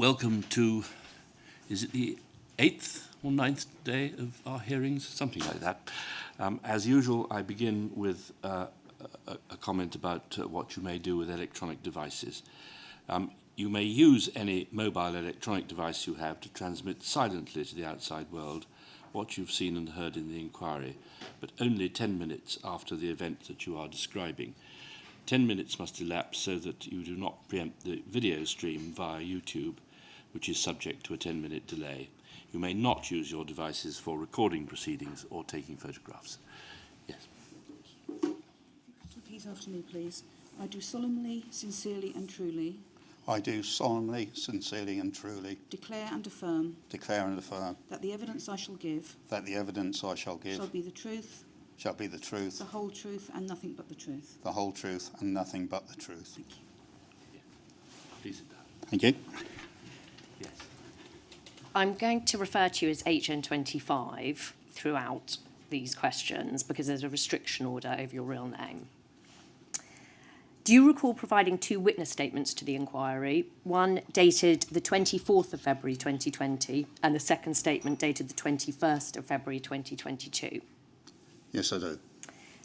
Welcome to, is it the 8th or 9th day of our hearings? Something like that. As usual, I begin with a comment about what you may do with electronic devices. You may use any mobile electronic device you have to transmit silently to the outside world what you've seen and heard in the inquiry, but only 10 minutes after the event that you are describing. 10 minutes must elapse so that you do not preempt the video stream via YouTube, which is subject to a 10-minute delay. You may not use your devices for recording proceedings or taking photographs. Yes. Repeat after me, please. I do solemnly, sincerely and truly I do solemnly, sincerely and truly declare and affirm that the evidence I shall give shall be the truth, the whole truth and nothing but the truth. the whole truth and nothing but the truth. Thank you. Please sit down. Thank you. Yes. I'm going to refer to you as HN25 throughout these questions because there's a restriction order over your real name. Do you recall providing two witness statements to the inquiry, one dated the 24th of February 2020 and the second statement dated the 21st of February 2022? Yes, I do.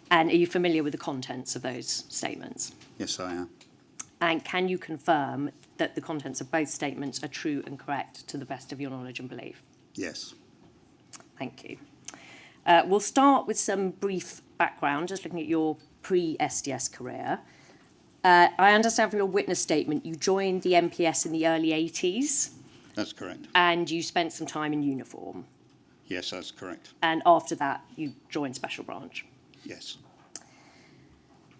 And are you familiar with the contents of those statements? Yes, I am. And can you confirm that the contents of both statements are true and correct to the best of your knowledge and belief? Yes. Thank you. We'll start with some brief background, just looking at your pre-SDS career. I understand from your witness statement you joined the MPS in the early 80s. That's correct. And you spent some time in uniform. Yes, that's correct. And after that, you joined Special Branch. Yes.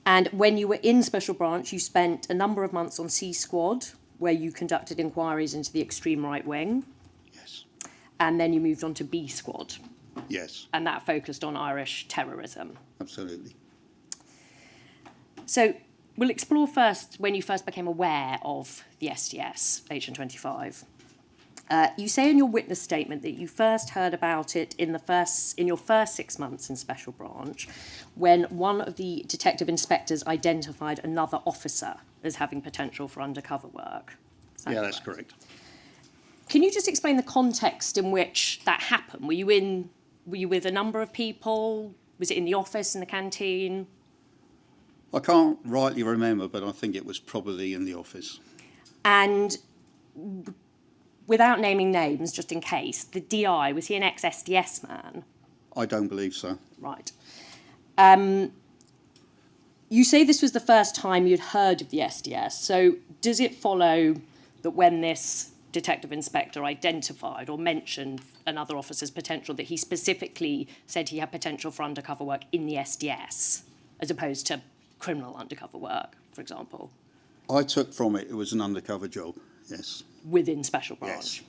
And when you were in Special Branch, you spent a number of months on C Squad, where you conducted inquiries into the extreme right wing. Yes. And then you moved on to B Squad. Yes. And that focused on Irish terrorism. Absolutely. So we'll explore first when you first became aware of the SDS, HN25. You say in your witness statement that you first heard about it in your first 6 months in Special Branch, when one of the detective inspectors identified another officer as having potential for undercover work. Yeah, that's correct. Can you just explain the context in which that happened? Were you with a number of people? Was it in the office, in the canteen? I can't rightly remember, but I think it was probably in the office. And without naming names, just in case, the DI, was he an ex-SDS man? I don't believe so. Right. You say this was the first time you'd heard of the SDS, so does it follow that when this detective inspector identified or mentioned another officer's potential, that he specifically said he had potential for undercover work in the SDS, as opposed to criminal undercover work, for example? I took from it was an undercover job, yes. Within Special Branch? Yes.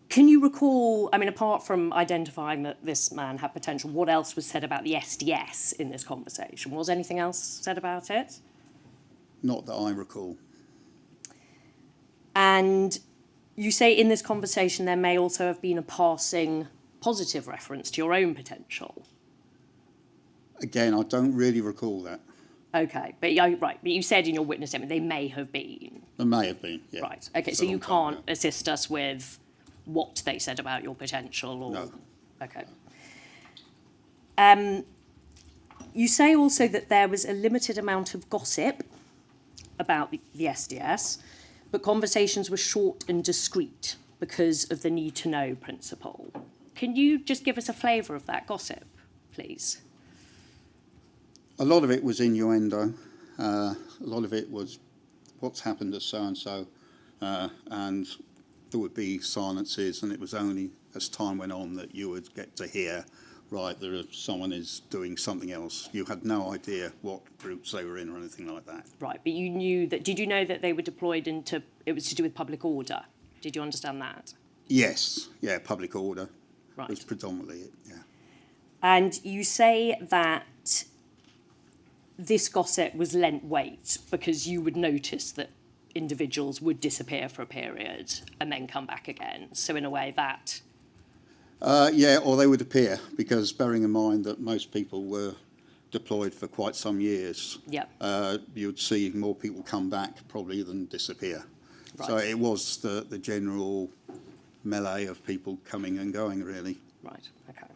Can you recall, I mean, apart from identifying that this man had potential, what else was said about the SDS in this conversation? Was anything else said about it? Not that I recall. And you say in this conversation there may also have been a passing positive reference to your own potential. Again, I don't really recall that. Okay, but right, but you said in your witness statement they may have been. There may have been, yeah. Right, okay, It's so a you long time can't ago. assist us with what they said about your potential? Or... No. Okay. You say also that there was a limited amount of gossip about the SDS, but conversations were short and discreet because of the need-to-know principle. Can you just give us a flavour of that gossip, please? A lot of it was innuendo. A lot of it was what's happened to so-and-so, and there would be silences, and it was only as time went on that you would get to hear, right, someone is doing something else. You had no idea what groups they were in or anything like that. Right, but you knew that. Did you know that they were deployed into? It was to do with public order. Did you understand that? Yes, yeah, public order Right. was predominantly it, yeah. And you say that this gossip was lent weight because you would notice that individuals would disappear for a period and then come back again. So in a way that... Yeah, or they would appear, because bearing in mind that most people were deployed for quite some years, Yep. you'd see more people come back probably than disappear. Right. So it was the general melee of people coming and going, really. Right, okay.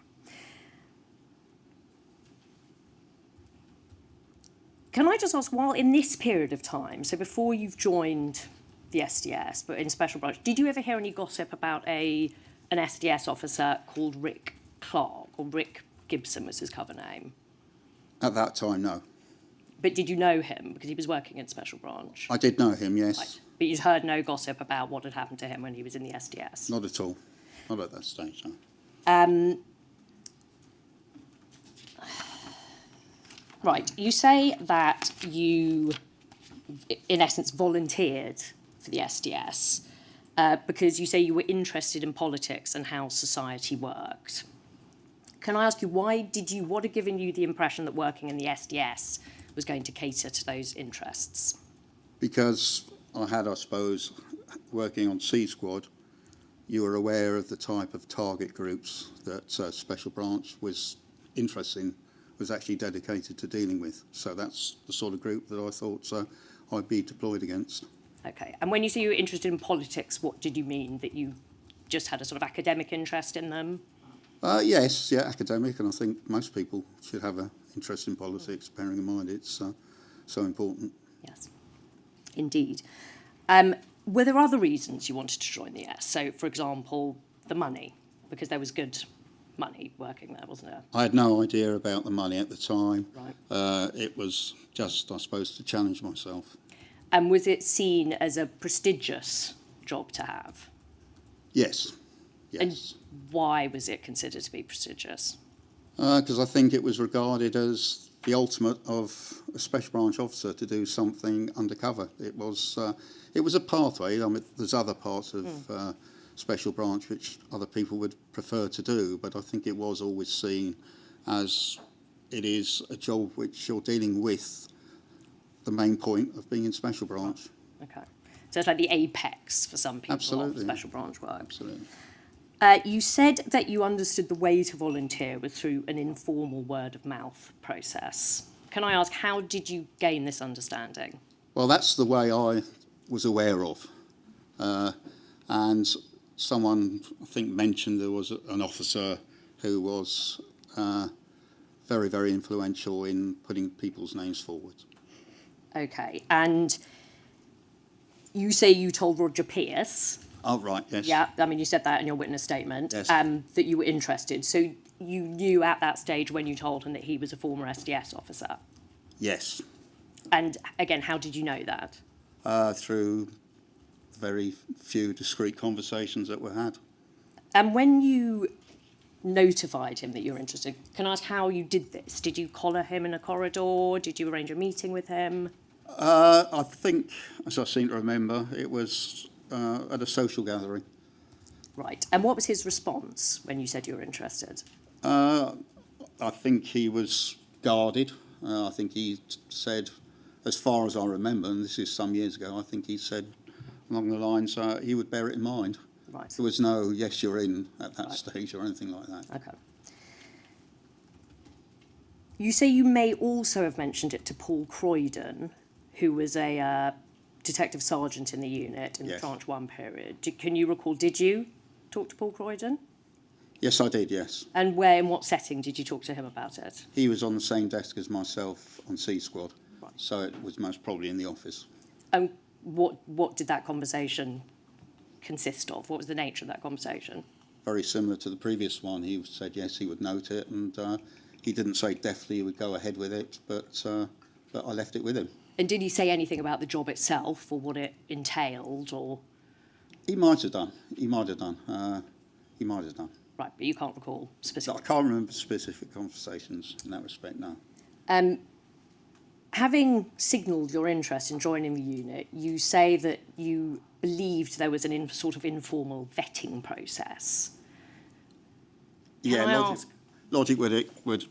Can I just ask, while in this period of time, so before you've joined the SDS, but in Special Branch, did you ever hear any gossip about an SDS officer called Rick Clark, or Rick Gibson was his cover name? At that time, no. But did you know him, because he was working in Special Branch? I did know him, yes. Right. But you'd heard no gossip about what had happened to him when he was in the SDS? Not at all. Not at that stage, no. Right, you say that you, in essence, volunteered for the SDS because you say you were interested in politics and how society worked. Can I ask you, what had given you the impression that working in the SDS was going to cater to those interests? Because I had, I suppose, working on C Squad, you were aware of the type of target groups that Special Branch was interested in, was actually dedicated to dealing with. So that's the sort of group that I thought I'd be deployed against. Okay, and when you say you were interested in politics, what did you mean? That you just had a sort of academic interest in them? Yes, yeah, academic, and I think most people should have an interest in politics, bearing in mind it's so important. Yes, indeed. Were there other reasons you wanted to join the S? So, for example, the money, because there was good money working there, wasn't there? I had no idea about the money at the time. Right. It was just, I suppose, to challenge myself. And was it seen as a prestigious job to have? Yes, And yes. why was it considered to be prestigious? Because I think it was regarded as the ultimate of a Special Branch officer to do something undercover. It was a pathway. I mean, there's other parts of Special Branch which other people would prefer to do, but I think it was always seen as it is a job which you're dealing with the main point of being in Special Branch. Okay. So it's like the apex for some people Absolutely. of Special Branch work. Absolutely. You said that you understood the way to volunteer was through an informal word-of-mouth process. Can I ask, how did you gain this understanding? Well, that's the way I was aware of. And someone, I think, mentioned there was an officer who was very, very influential in putting people's names forward. Okay, and you say you told Roger Pierce, Oh, right, yes. yeah, I mean, you said that in your witness statement, Yes. that you were interested. So you knew at that stage when you told him that he was a former SDS officer. Yes, And again, how did you know that? through very few discreet conversations that were had. And when you notified him that you were interested, can I ask how you did this? Did you collar him in a corridor? Did you arrange a meeting with him? I think, as I seem to remember, it was at a social gathering. Right. And what was his response when you said you were interested? I think he was guarded. I think he said, as far as I remember, and this is some years ago, I think he said along the lines he would bear it in mind. Right. There was no, yes, you're in at that stage or anything like that. Okay. You say you may also have mentioned it to Paul Croydon, who was a detective sergeant in the unit in the Yes. Tranche 1 period. Can you recall, did you talk to Paul Croydon? Yes, I did, yes. And where, in what setting did you talk to him about it? He was on the same desk as myself on C Squad, Right. so it was most probably in the office. And what did that conversation consist of? What was the nature of that conversation? Very similar to the previous one. He said yes, he would note it, and he didn't say definitely he would go ahead with it, but I left it with him. And did he say anything about the job itself or what it entailed, or? He might have done. He might have done. He might have done. Right, but you can't recall So I specifically. can't remember specific conversations in that respect, no. Having signalled your interest in joining the unit, you say that you believed there was an sort of informal vetting process. Can I ask? Logic would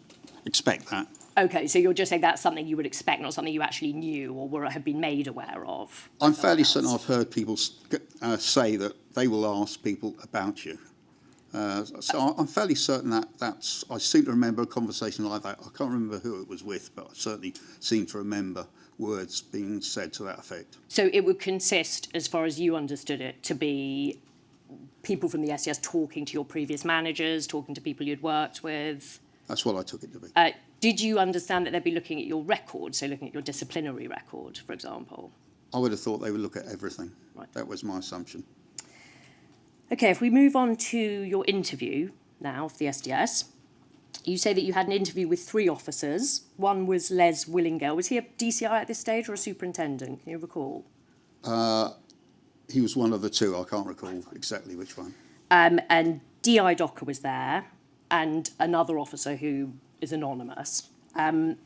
expect that. Okay, so you're just saying that's something you would expect, not something you actually knew or had been made aware of? I'm fairly certain I've heard people say that they will ask people about you. So I'm fairly certain that's. I seem to remember a conversation like that. I can't remember who it was with, but I certainly seem to remember words being said to that effect. So it would consist, as far as you understood it, to be people from the SDS talking to your previous managers, talking to people you'd worked with. That's what I took it to be. Did you understand that they'd be looking at your record, so looking at your disciplinary record, for example? I would have thought they would look at everything. Right. That was my assumption. Okay, if we move on to your interview now for the SDS, you say that you had an interview with 3 officers. One was Les Willingale. Was he a DCI at this stage or a superintendent? Can you recall? He was one of the 2. I can't recall exactly which one. And DI Docker was there, and another officer who is anonymous. How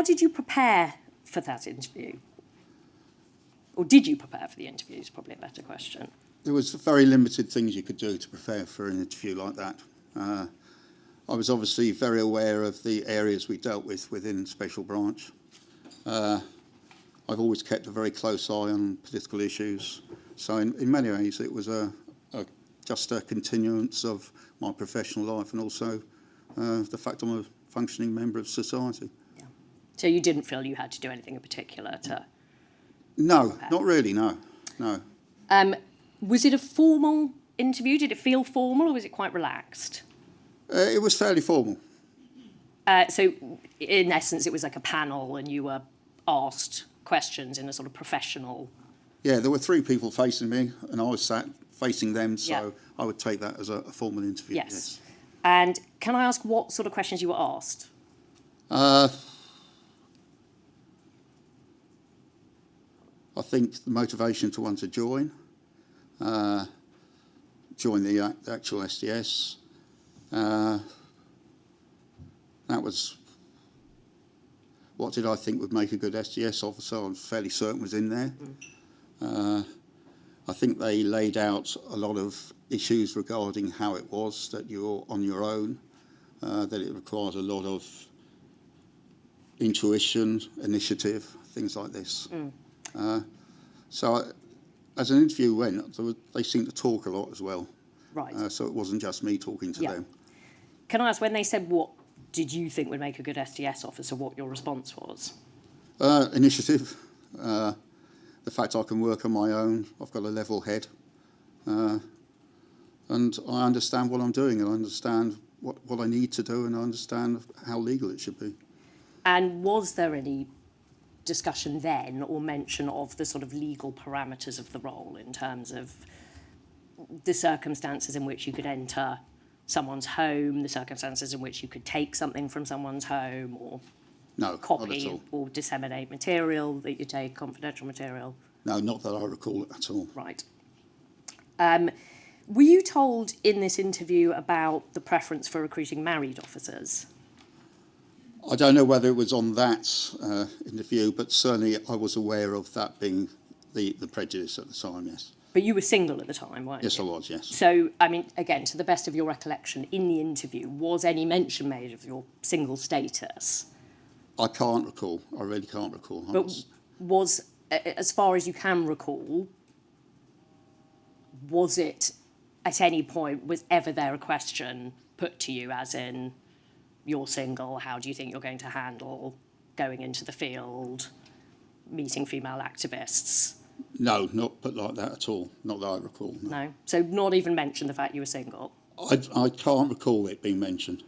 did you prepare for that interview? Or did you prepare for the interview is probably a better question. There was very limited things you could do to prepare for an interview like that. I was obviously very aware of the areas we dealt with within Special Branch. I've always kept a very close eye on political issues. So in many ways it was just a continuance of my professional life and also the fact I'm a functioning member of society. Yeah. So you didn't feel you had to do anything in particular to... No, not really, no. Was it a formal interview? Did it feel formal or was it quite relaxed? It was fairly formal. So in essence, it was like a panel and you were asked questions in a sort of professional... Yeah, there were 3 people facing me and I was sat facing them, so Yeah. I would take that as a formal interview. Yes. And can I ask what sort of questions you were asked? I think the motivation to want to join the actual SDS. That was what did I think would make a good SDS officer. I'm fairly certain was in there. I think they laid out a lot of issues regarding how it was that you're on your own, that it requires a lot of intuition, initiative, things like this. So as an interview went, they seemed to talk a lot as well. Right. So it wasn't just me talking to them. Can I ask, when they said what did you think would make a good SDS officer, what your response was? Initiative. The fact I can work on my own, I've got a level head. And I understand what I'm doing, and I understand what I need to do, and I understand how legal it should be. And was there any discussion then or mention of the sort of legal parameters of the role in terms of the circumstances in which you could enter someone's home, the circumstances in which you could take something from someone's home or No, not at copy all. or disseminate material that you take, confidential material? No, not that I recall it at all. Right. Were you told in this interview about the preference for recruiting married officers? I don't know whether it was on that interview, but certainly I was aware of that being the prejudice at the time, yes. But you were single at the time, weren't you? Yes, I was, yes. So, I mean, again, to the best of your recollection, in the interview, was any mention made of your single status? I can't recall. I really can't recall. But was, as far as you can recall, was it at any point, was ever there a question put to you as in, you're single, how do you think you're going to handle going into the field, meeting female activists? No, not put like that at all. Not that I recall. No. No? So not even mention the fact you were single? I can't recall it being mentioned.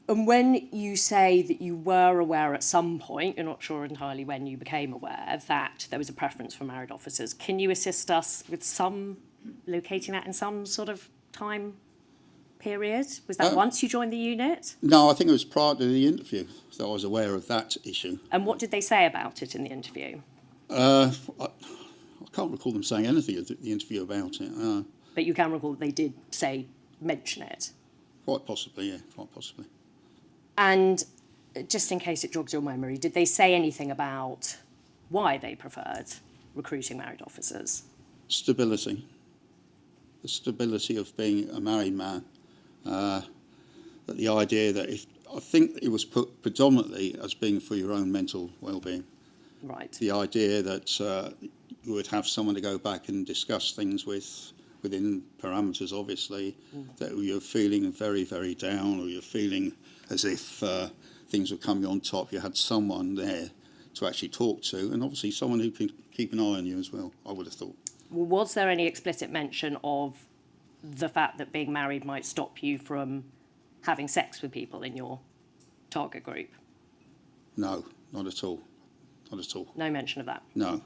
And when you say that you were aware at some point, you're not sure entirely when you became aware, that there was a preference for married officers, can you assist us with locating that in some sort of time period? Was that once you joined the unit? No, I think it was prior to the interview that I was aware of that issue. And what did they say about it in the interview? I can't recall them saying anything at the interview about it. But you can recall that they did mention it? Quite possibly, yeah, quite possibly. And just in case it jogs your memory, did they say anything about why they preferred recruiting married officers? Stability. The stability of being a married man. But the idea that I think it was put predominantly as being for your own mental well-being. Right. The idea that you would have someone to go back and discuss things with within parameters, obviously, that you're feeling very, very down, or you're feeling as if things were coming on top, you had someone there to actually talk to, and obviously someone who can keep an eye on you as well, I would have thought. Well, was there any explicit mention of the fact that being married might stop you from having sex with people in your target group? No, not at all. Not at all. No mention of that? No.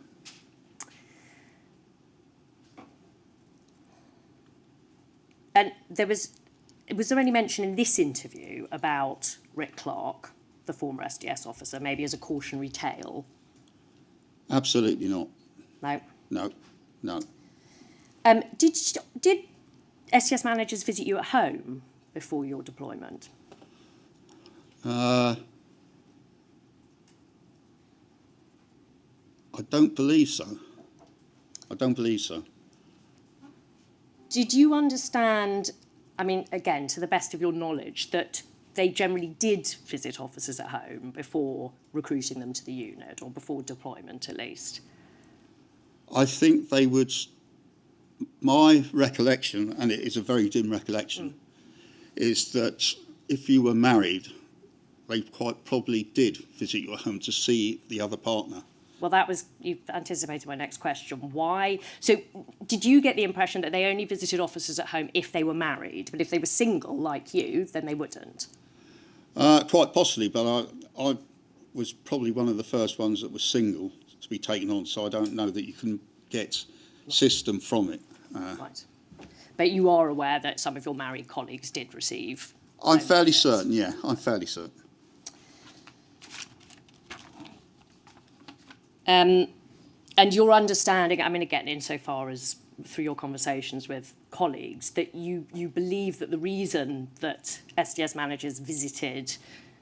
And was there any mention in this interview about Rick Clark, the former SDS officer, maybe as a cautionary tale? Absolutely not. No? No. No. Did STS managers visit you at home before your deployment? I don't believe so. I don't believe so. Did you understand, I mean, again, to the best of your knowledge, that they generally did visit officers at home before recruiting them to the unit, or before deployment at least? I think they would. My recollection, and it is a very dim recollection, is that if you were married, they quite probably did visit your home to see the other partner. Well, you've anticipated my next question. Why? So did you get the impression that they only visited officers at home if they were married, but if they were single like you, then they wouldn't? Quite possibly, but I was probably one of the first ones that was single to be taken on, so I don't know that you can get system from it. Right. But you are aware that some of your married colleagues did receive? I'm fairly certain, yeah, I'm fairly certain. And your understanding, I mean, again, insofar as through your conversations with colleagues, that you believe that the reason that SDS managers visited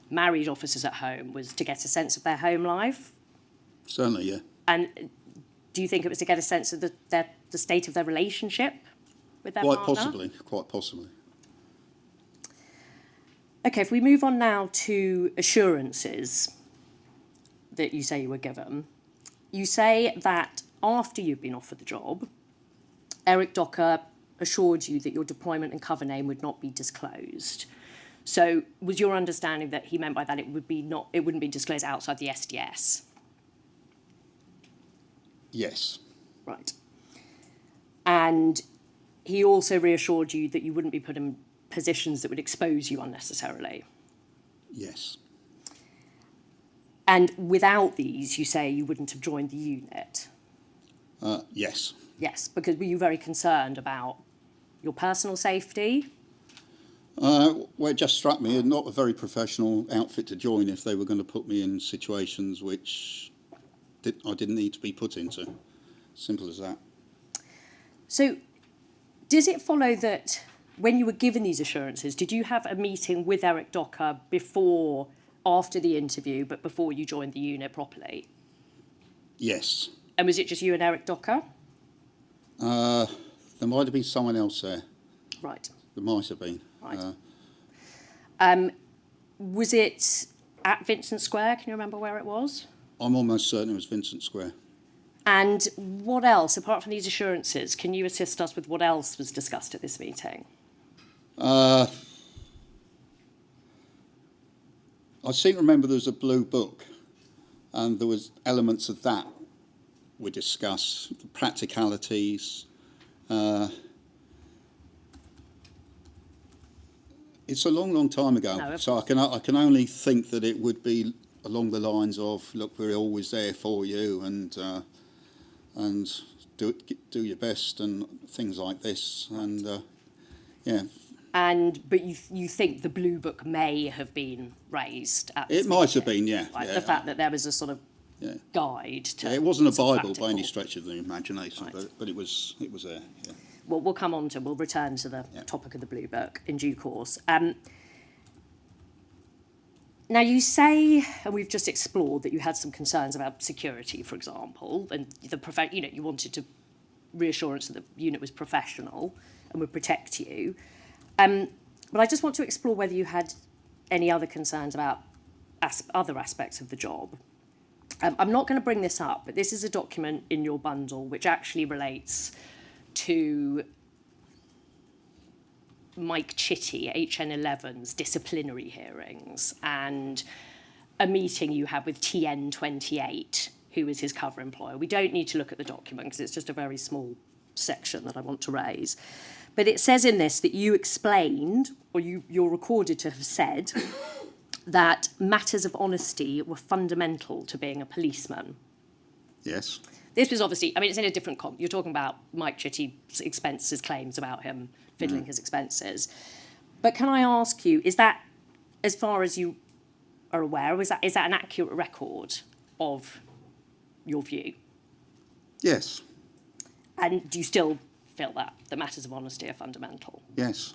married officers at home was to get a sense of their home life? Certainly, yeah. And do you think it was to get a sense of the state of their relationship with their Quite partner? possibly, quite possibly. Okay, if we move on now to assurances that you say you were given. You say that after you've been offered the job, Eric Docker assured you that your deployment and cover name would not be disclosed. So was your understanding that he meant by that it wouldn't be disclosed outside the SDS? Yes. Right. And he also reassured you that you wouldn't be put in positions that would expose you unnecessarily? Yes. And without these, you say you wouldn't have joined the unit? Yes. Yes, because were you very concerned about your personal safety? Well, it just struck me, not a very professional outfit to join if they were going to put me in situations which I didn't need to be put into. Simple as that. So does it follow that when you were given these assurances, did you have a meeting with Eric Docker after the interview, but before you joined the unit properly? Yes. And was it just you and Eric Docker? There might have been someone else there. Right. There might have been. Right. Was it at Vincent Square? Can you remember where it was? I'm almost certain it was Vincent Square. And what else, apart from these assurances, can you assist us with what else was discussed at this meeting? I seem to remember there was a blue book, and there was elements of that we discussed, the practicalities. It's a long, long time ago, No, so I can only think that it would be along the lines of, look, we're always there for you, and do your best, and things like this, and yeah. But you think the blue book may have been raised at this It might have meeting, been, yeah. right? Yeah. The fact that there was a sort of Yeah. guide to. Yeah, it wasn't a some Bible by any practical- stretch of the imagination, Right. but it was there. Yeah. Well, we'll return to the topic of the blue book in due course. Now you say, and we've just explored, that you had some concerns about security, for example, and you wanted to reassurance that the unit was professional and would protect you. But I just want to explore whether you had any other concerns about other aspects of the job. I'm not going to bring this up, but this is a document in your bundle which actually relates to Mike Chitty, HN11's disciplinary hearings, and a meeting you had with TN28, who was his cover employer. We don't need to look at the document because it's just a very small section that I want to raise. But it says in this that you explained, or you're recorded to have said, that matters of honesty were fundamental to being a policeman. Yes. This was obviously, I mean, it's in a different you're talking about Mike Chitty's expenses, claims about him fiddling his expenses. But can I ask you, is that, as far as you are aware, is that an accurate record of your view? Yes. And do you still feel that matters of honesty are fundamental? Yes.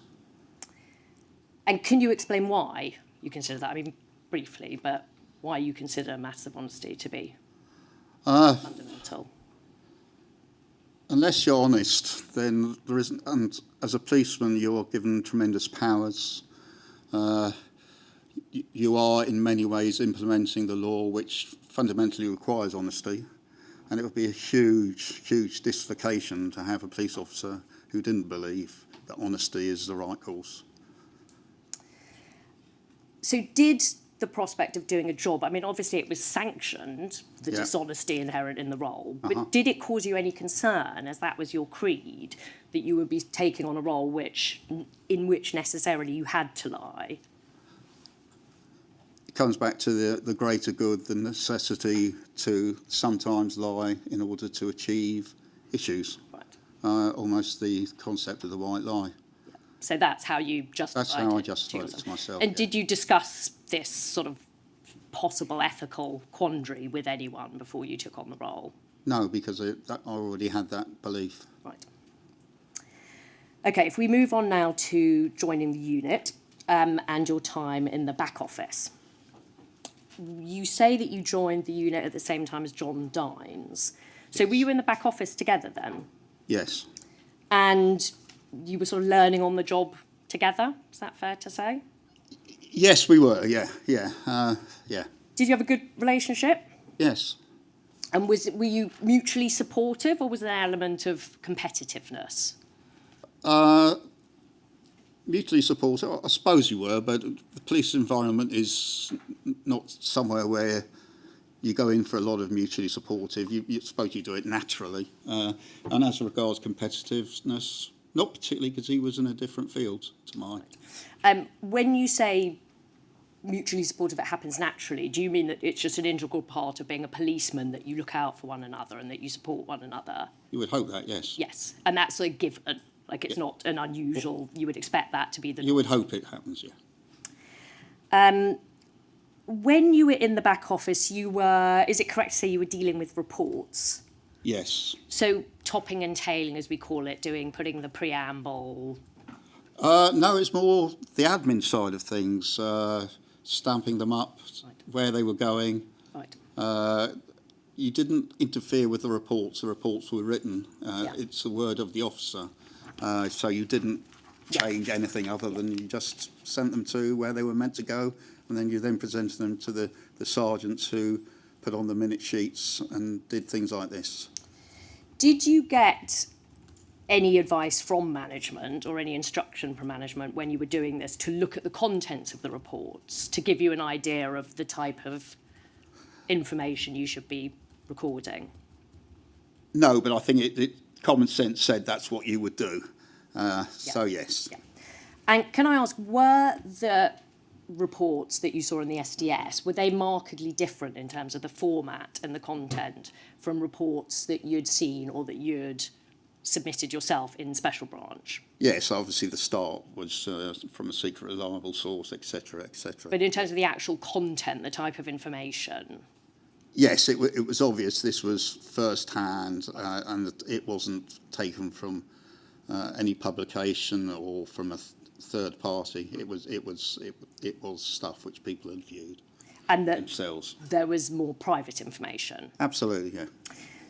And can you explain why you consider that? I mean, briefly, but why you consider matters of honesty to be fundamental? Unless you're honest, then there isn't. And as a policeman, you're given tremendous powers. You are, in many ways, implementing the law, which fundamentally requires honesty. And it would be a huge, huge dislocation to have a police officer who didn't believe that honesty is the right course. So did the prospect of doing a job, I mean, obviously it was sanctioned, the dishonesty inherent in the role, but did it cause you any concern, as that was your creed, that you would be taking on a role in which necessarily you had to lie? It comes back to the greater good, the necessity to sometimes lie in order to achieve issues. Right. Almost the concept of the white lie. So that's how you justified it. That's how I justified it to myself. And did you discuss this sort of possible ethical quandary with anyone before you took on the role? No, because I already had that belief. Right. Okay, if we move on now to joining the unit and your time in the back office. You say that you joined the unit at the same time as John Dines. So were you in the back office together then? Yes. And you were sort of learning on the job together, is that fair to say? Yes, we were, yeah. Did you have a good relationship? Yes. And were you mutually supportive, or was there an element of competitiveness? Mutually supportive, I suppose you were, but the police environment is not somewhere where you go in for a lot of mutually supportive. You suppose you do it naturally. And as regards competitiveness, not particularly, because he was in a different field to mine. When you say mutually supportive, it happens naturally, do you mean that it's just an integral part of being a policeman, that you look out for one another and that you support one another? You would hope that, yes. Yes, and that's a given. Like, it's not an unusual, you would expect that to be the... You would hope it happens, yeah. When you were in the back office, you were, is it correct to say you were dealing with reports? Yes. So topping and tailing, as we call it, putting the preamble... No, it's more the admin side of things, stamping them up, where they were going. Right. You didn't interfere with the reports. The reports were written. It's the word of the officer. So you didn't change anything other than you just sent them to where they were meant to go, and then you then presented them to the sergeants who put on the minute sheets and did things like this. Did you get any advice from management or any instruction from management when you were doing this to look at the contents of the reports, to give you an idea of the type of information you should be recording? No, but I think common sense said that's what you would do. So, yes. Yeah. And can I ask, were the reports that you saw in the SDS, were they markedly different in terms of the format and the content from reports that you'd seen or that you'd submitted yourself in Special Branch? Yes, obviously the start was from a secret reliable source, etc., etc. But in terms of the actual content, the type of information? Yes, it was obvious this was first-hand and it wasn't taken from any publication or from a third party. It was stuff which people had viewed and that themselves. There was more private information? Absolutely, yeah.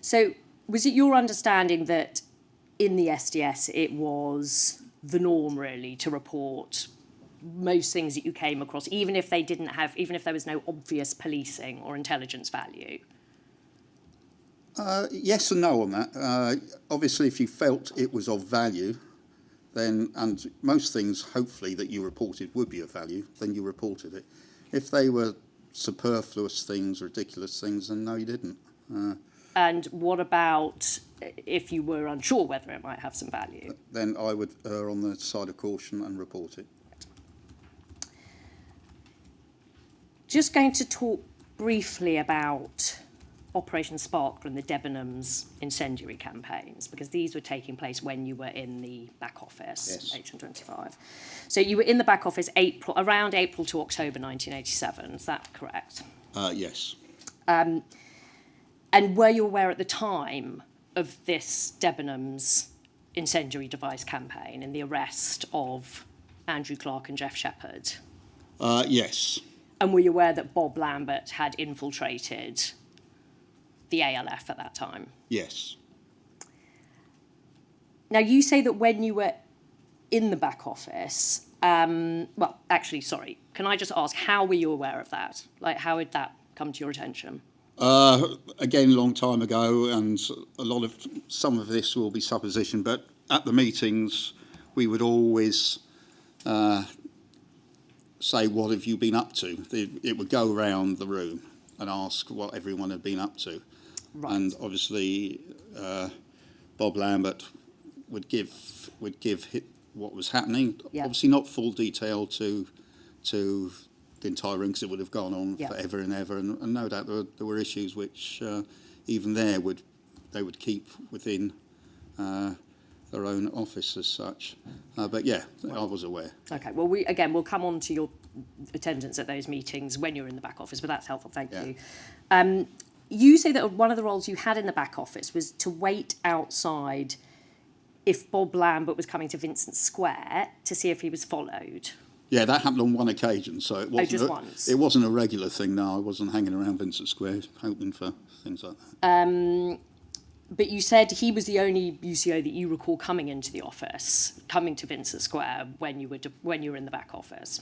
So was it your understanding that in the SDS it was the norm, really, to report most things that you came across, even if there was no obvious policing or intelligence value? Yes and no on that. Obviously, if you felt it was of value, then, and most things, hopefully, that you reported would be of value, then you reported it. If they were superfluous things, ridiculous things, then no, you didn't. And what about if you were unsure whether it might have some value? Then I would err on the side of caution and report it. Just going to talk briefly about Operation Sparkler and the Debenhams incendiary campaigns, because these were taking place when you were in the back office, Yes. HN25. So you were in the back office around April to October 1987, is that correct? Yes. And were you aware at the time of this Debenhams incendiary device campaign and the arrest of Andrew Clark and Jeff Shepherd? Yes. And were you aware that Bob Lambert had infiltrated the ALF at that time? Yes. Now, you say that when you were in the back office, well, actually, sorry, can I just ask, how were you aware of that? Like, how did that come to your attention? Again, long time ago, and some of this will be supposition, but at the meetings, we would always say, what have you been up to? It would go around the room and ask what everyone had been up to. Right. And obviously, Bob Lambert would give what was happening. Yeah. Obviously, not full detail to the entire room, because it would have gone on Yeah. forever and ever. And no doubt there were issues which even they would keep within their own office as such. But yeah, I was aware. Okay, well, we'll come on to your attendance at those meetings when you're in the back office, but that's helpful, thank Yeah. you. You say that one of the roles you had in the back office was to wait outside if Bob Lambert was coming to Vincent Square to see if he was followed. Yeah, that happened on one occasion, so it wasn't. just once? It wasn't a regular thing. No, I wasn't hanging around Vincent Square hoping for things like that. But you said he was the only UCO that you recall coming into the office, coming to Vincent Square when you were in the back office.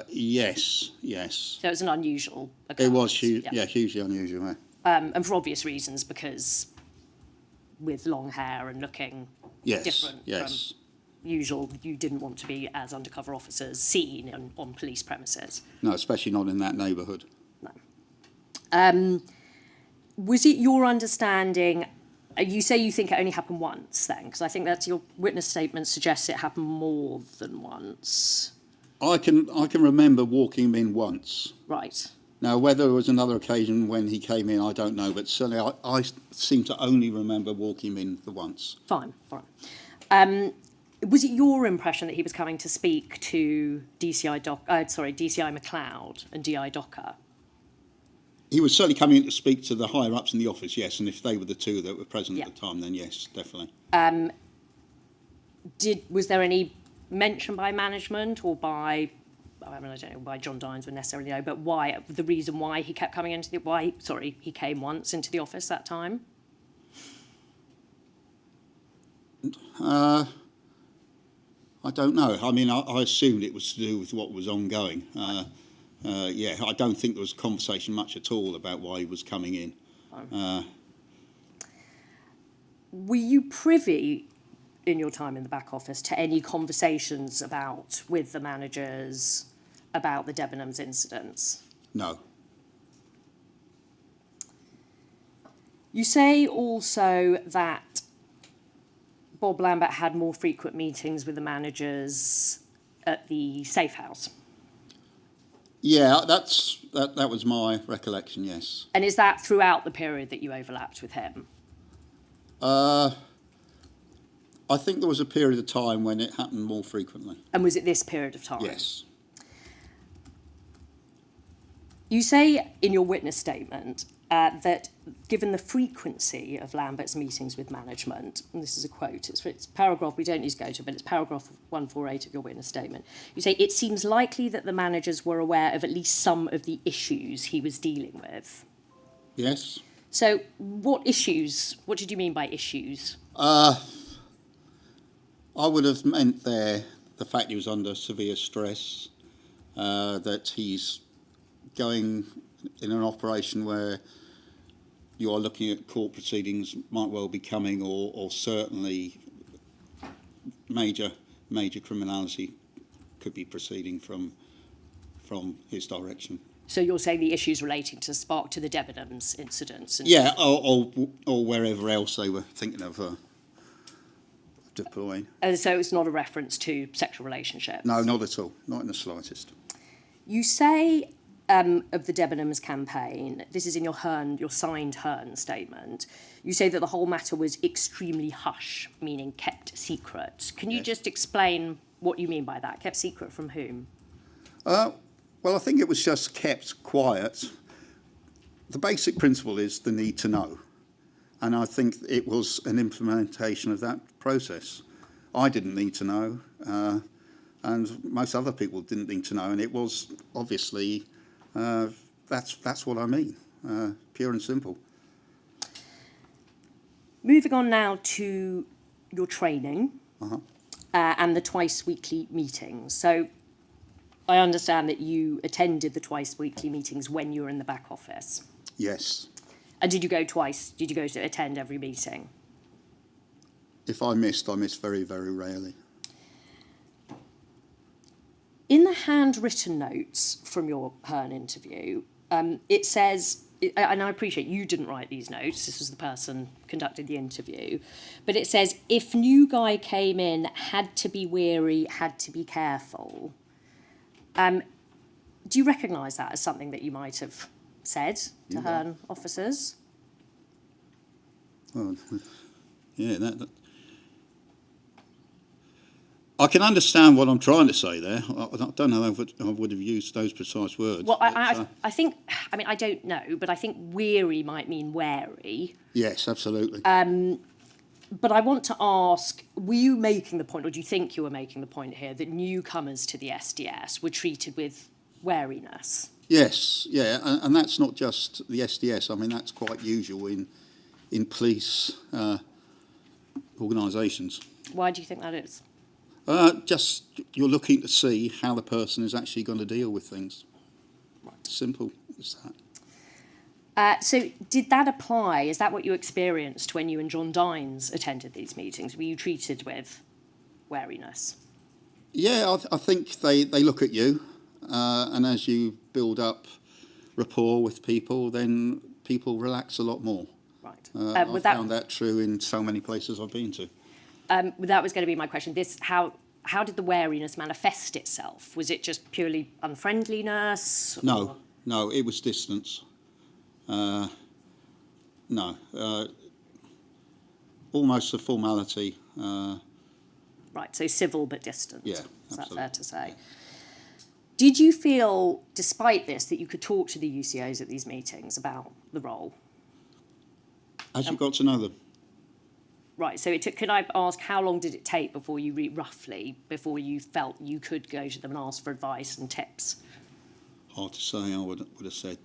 Yes. So it was an unusual It occurrence. was hugely unusual. Yeah. And for obvious reasons, because with long hair and looking Yes. different Yes. from usual, you didn't want to be, as undercover officers, seen on police premises. No, especially not in that neighbourhood. Was it your understanding, you say you think it only happened once then, because I think that's your witness statement suggests it happened more than once. I can remember walking him in once. Right. Now, whether there was another occasion when he came in, I don't know, but certainly I seem to only remember walking him in the once. Fine. Was it your impression that he was coming to speak to DCI McLeod and DI Docker? He was certainly coming in to speak to the higher ups in the office, yes, and if they were the two that were present Yeah. at the time, then yes, definitely. Was there any mention by management or by, I don't know why John Dines would necessarily know, but the reason why he kept coming he came once into the office that time? I don't know. I mean, I assumed it was to do with what was ongoing. I don't think there was conversation much at all about why he was coming in. Were you privy in your time in the back office to any conversations with the managers about the Debenhams incidents? No. You say also that Bob Lambert had more frequent meetings with the managers at the safe house. Yeah, that was my recollection, yes. And is that throughout the period that you overlapped with him? I think there was a period of time when it happened more frequently. And was it this period of time? Yes. You say in your witness statement that given the frequency of Lambert's meetings with management, and this is a quote, it's paragraph, we don't need to go to, but it's paragraph 148 of your witness statement. You say, it seems likely that the managers were aware of at least some of the issues he was dealing with. Yes. So what did you mean by issues? I would have meant the fact he was under severe stress, that he's going in an operation where you are looking at court proceedings might well be coming, or certainly major major criminality could be proceeding from his direction. So you're saying the issues relating to Spark to the Debenhams incidents? And Yeah, or wherever else they were thinking of deploying. so it's not a reference to sexual relationships? No, not at all, not in the slightest. You say of the Debenhams campaign, this is in your signed Hearn statement, you say that the whole matter was extremely hush, meaning kept secret. Can you Yes. just explain what you mean by that? Kept secret from whom? Well, I think it was just kept quiet. The basic principle is the need to know. And I think it was an implementation of that process. I didn't need to know, and most other people didn't need to know. And it was obviously, that's what I mean, pure and simple. Moving on now to your training and the twice weekly meetings. So I understand that you attended the twice weekly meetings when you were in the back office. Yes. And did you go twice? Did you go to attend every meeting? If I missed very, very rarely. In the handwritten notes from your Hearn interview, it says, and I appreciate you didn't write these notes, this was the person conducting the interview, but it says, if new guy came in, had to be wary, had to be careful. Do you recognise that as something that you might have said to Hearn officers? Well, yeah, that I can understand what I'm trying to say there. I don't know if I would have used those precise words. Well, I think, I mean, I don't know, but I think weary might mean wary. Yes, absolutely. But I want to ask, were you making the point, or do you think you were making the point here, that newcomers to the SDS were treated with wariness? Yes, yeah, and that's not just the SDS. I mean, that's quite usual in police organisations. Why do you think that is? Just you're looking to see how the person is actually going to deal with things. Simple as that. So did that apply? Is that what you experienced when you and John Dines attended these meetings? Were you treated with wariness? Yeah, I think they look at you, and as you build up rapport with people, then people relax a lot more. Right. I found that true in so many places I've been to. That was going to be my question. How did the wariness manifest itself? Was it just purely unfriendliness? No, it was distance. Almost a formality. Right, so civil but distant. Yeah, Is that absolutely. fair to say? Did you feel, despite this, that you could talk to the UCOs at these meetings about the role? As you got to know them. Right, so can I ask, how long did it take before you, roughly, before you felt you could go to them and ask for advice and tips? Hard to say. I would have said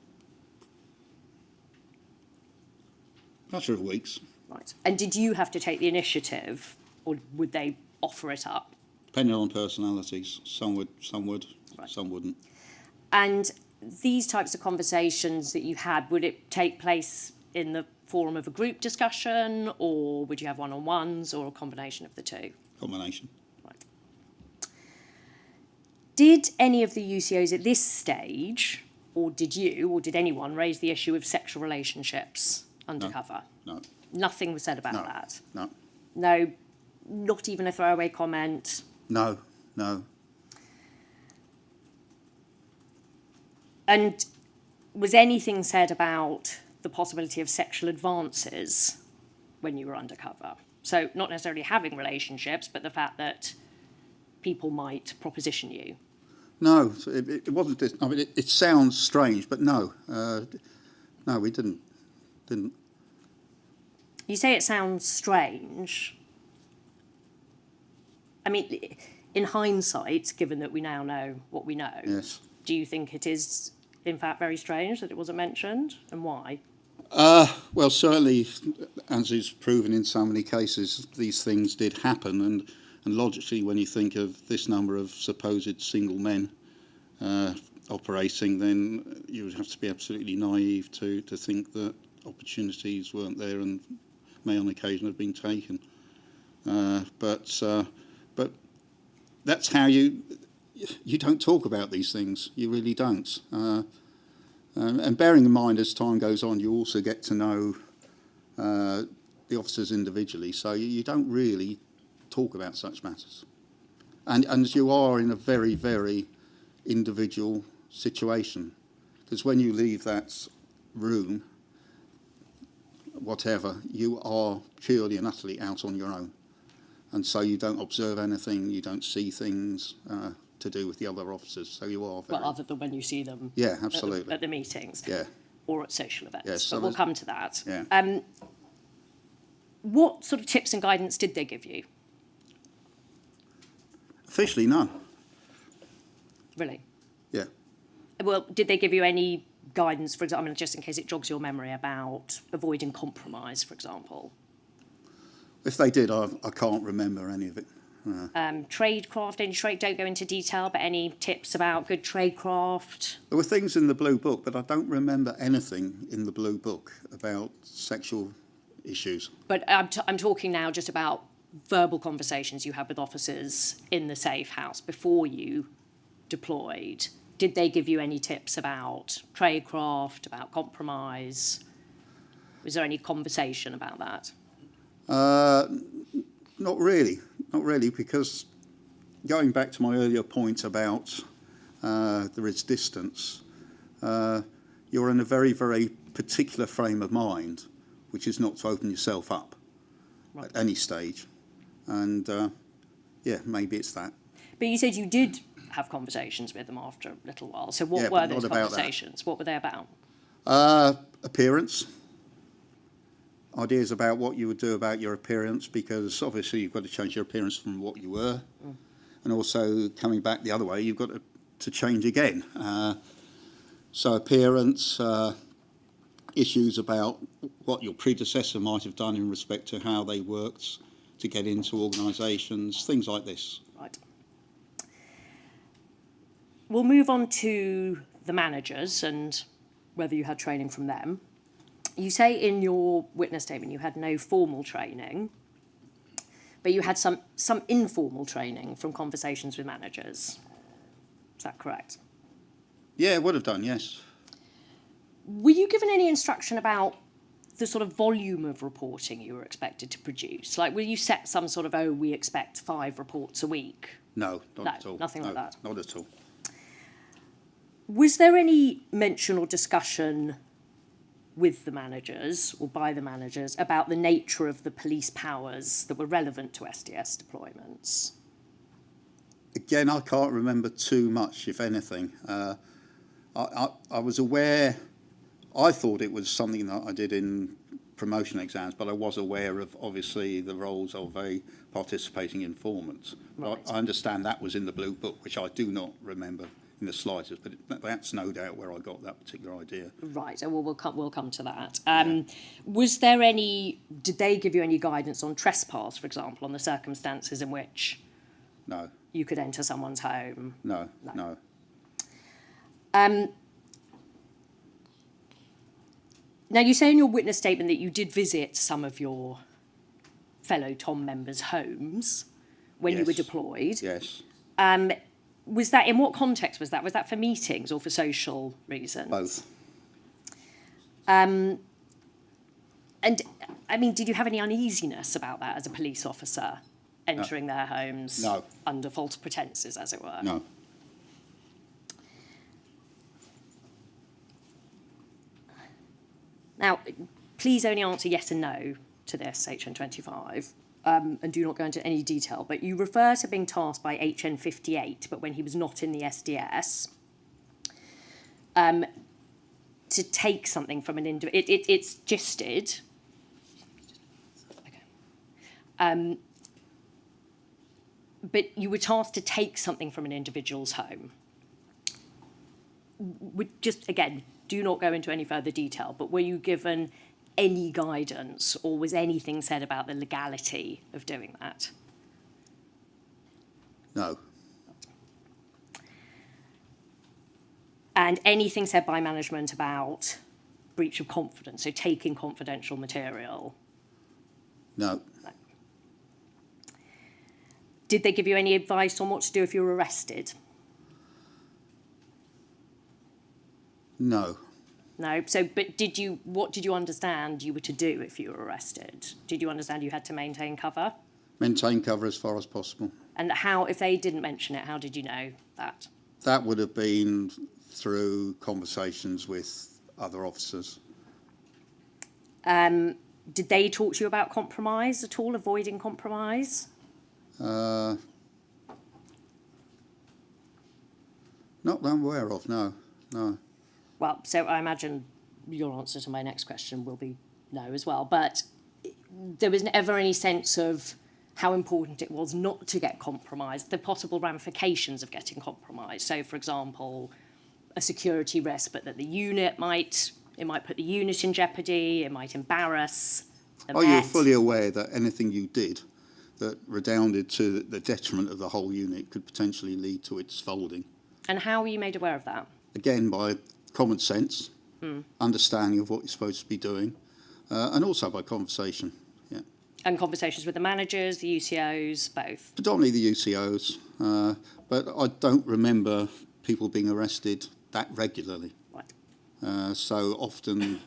matter of weeks. Right, and did you have to take the initiative, or would they offer it up? Depending on personalities, some would, Right. some wouldn't. And these types of conversations that you had, would it take place in the forum of a group discussion, or would you have one-on-ones, or a combination of the two? Combination. Right. Did any of the UCOs at this stage, or did anyone raise the issue of sexual relationships undercover? No. Nothing was said about No. that? No. No, not even a throwaway comment? No. And was anything said about the possibility of sexual advances when you were undercover? So not necessarily having relationships, but the fact that people might proposition you. No, it wasn't. I mean, it sounds strange, but no, we didn't. You say it sounds strange. I mean, in hindsight, given that we now know what we know, Yes. do you think it is, in fact, very strange that it wasn't mentioned, and why? Well, certainly, as is proven in so many cases, these things did happen, and logically, when you think of this number of supposed single men operating, then you would have to be absolutely naive to think that opportunities weren't there and may on occasion have been taken. But that's how you don't talk about these things. You really don't. And bearing in mind, as time goes on, you also get to know the officers individually, so you don't really talk about such matters. And you are in a very, very individual situation, because when you leave that room, whatever, you are purely and utterly out on your own. And so you don't observe anything, you don't see things to do with the other officers, so you are very... Well, other than when you see them Yeah, absolutely. at the meetings. Yeah. Or at social events. Yes, so but we'll come to that. Yeah. What sort of tips and guidance did they give you? Officially, none. Really? Yeah. Well, did they give you any guidance, for example, just in case it jogs your memory, about avoiding compromise, for example? If they did, I can't remember any of it. Tradecraft, any trade, don't go into detail, but any tips about good tradecraft? There were things in the Blue Book, but I don't remember anything in the Blue Book about sexual issues. But I'm talking now just about verbal conversations you had with officers in the safe house before you deployed. Did they give you any tips about tradecraft, about compromise? Was there any conversation about that? Not really, because going back to my earlier point about there is distance, you're in a very, very particular frame of mind, which is not to open yourself up Right. at any stage. And yeah, maybe it's that. But you said you did have conversations with them after a little while. So what Yeah, were but those not about that. conversations? What were they about? Appearance. Ideas about what you would do about your appearance, because obviously you've got to change your appearance from what you were. And also coming back the other way, you've got to change again. So appearance, issues about what your predecessor might have done in respect to how they worked to get into organisations, things like this. Right. We'll move on to the managers and whether you had training from them. You say in your witness statement you had no formal training, but you had some informal training from conversations with managers. Is that correct? Yeah, it would have done, yes. Were you given any instruction about the sort of volume of reporting you were expected to produce? Like, will you set some sort of, we expect 5 reports a week? No, not at all. Nothing like that? Not at all. Was there any mention or discussion with the managers or by the managers about the nature of the police powers that were relevant to SDS deployments? Again, I can't remember too much, if anything. I was aware, I thought it was something that I did in promotion exams, but I was aware of, obviously, the roles of a participating informant. Right. I understand that was in the Blue Book, which I do not remember in the slightest, but that's no doubt where I got that particular idea. Right, well, we'll come to that. Was there any, did they give you any guidance on trespass, for example, on the circumstances in which No, you could enter someone's home? no. Now, you say in your witness statement that you did visit some of your fellow Tom members' homes when you were Yes. deployed. Yes, Was that, in what context was that? Was that for meetings or for social reasons? both. And, I mean, did you have any uneasiness about that as a police officer, entering their homes No. under false pretences, as it were? No. Now, please only answer yes and no to this, HN25, and do not go into any detail, but you refer to being tasked by HN58, but when he was not in the SDS, to take something from an individual. It's gisted. Okay. But you were tasked to take something from an individual's home. Just, again, do not go into any further detail, but were you given any guidance or was anything said about the legality of doing that? No. And anything said by management about breach of confidence, so taking confidential material? No. Did they give you any advice on what to do if you were arrested? No. No. So, but what did you understand you were to do if you were arrested? Did you understand you had to maintain cover? Maintain cover as far as possible. And how, if they didn't mention it, how did you know that? That would have been through conversations with other officers. Did they talk to you about compromise at all, avoiding compromise? Not that I'm aware of, no. Well, so I imagine your answer to my next question will be no as well. But there was never any sense of how important it was not to get compromised, the possible ramifications of getting compromised. So, for example, a security risk, but that the unit might put the unit in jeopardy, it might embarrass the Are you Met. fully aware that anything you did that redounded to the detriment of the whole unit could potentially lead to its folding? And how were you made aware of that? Again, by common sense, understanding of what you're supposed to be doing, and also by conversation. Yeah. And conversations with the managers, the UCOs, both? Predominantly the UCOs, but I don't remember people being arrested that regularly. Right. So often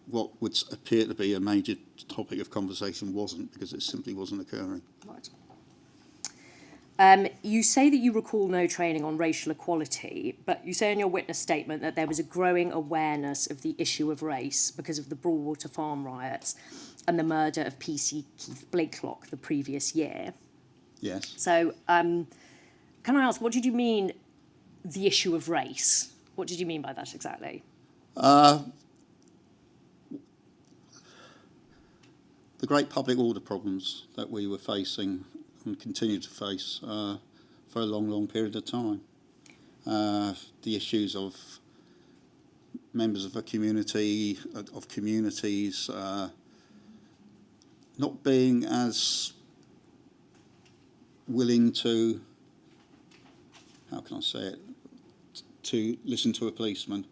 what would appear to be a major topic of conversation wasn't, because it simply wasn't occurring. Right. You say that you recall no training on racial equality, but you say in your witness statement that there was a growing awareness of the issue of race because of the Broadwater Farm riots and the murder of PC Keith Blakelock the previous year. Yes. So, can I ask, what did you mean, the issue of race? What did you mean by that exactly? The great public order problems that we were facing and continue to face for a long, long period of time. The issues of members of a community, of communities, not being as willing to, how can I say it, to listen to a policeman,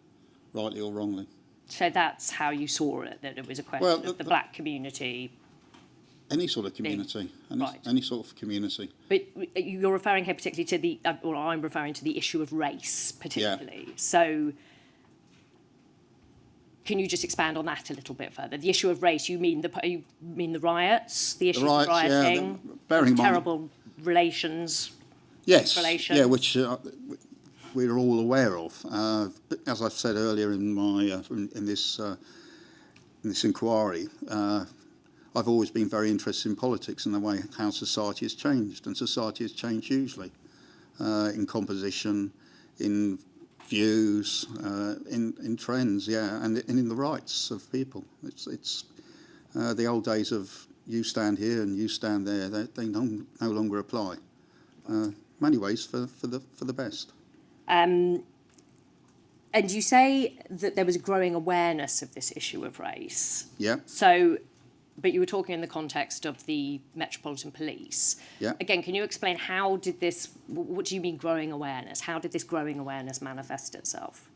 rightly or wrongly. So that's how you saw it, that it was a question of the black community. Any sort of community, any sort of community. But you're referring here particularly to the, or I'm referring to the issue of race particularly. Yeah. So can you just expand on that a little bit further? The issue of race, you mean the riots, the issue of rioting, bearing in mind, terrible relations? Yes, relations. yeah, which we're all aware of. As I said earlier in my in this inquiry. I've always been very interested in politics and the way how society has changed, and society has changed hugely in composition, in views, in trends, yeah, and in the rights of people. It's the old days of you stand here and you stand there. They no longer apply. Many ways for the best. And you say that there was a growing awareness of this issue of race. Yeah. So. But you were talking in the context of the Metropolitan Police. Yeah. Again, can you explain how did this, what do you mean growing awareness? How did this growing awareness manifest itself?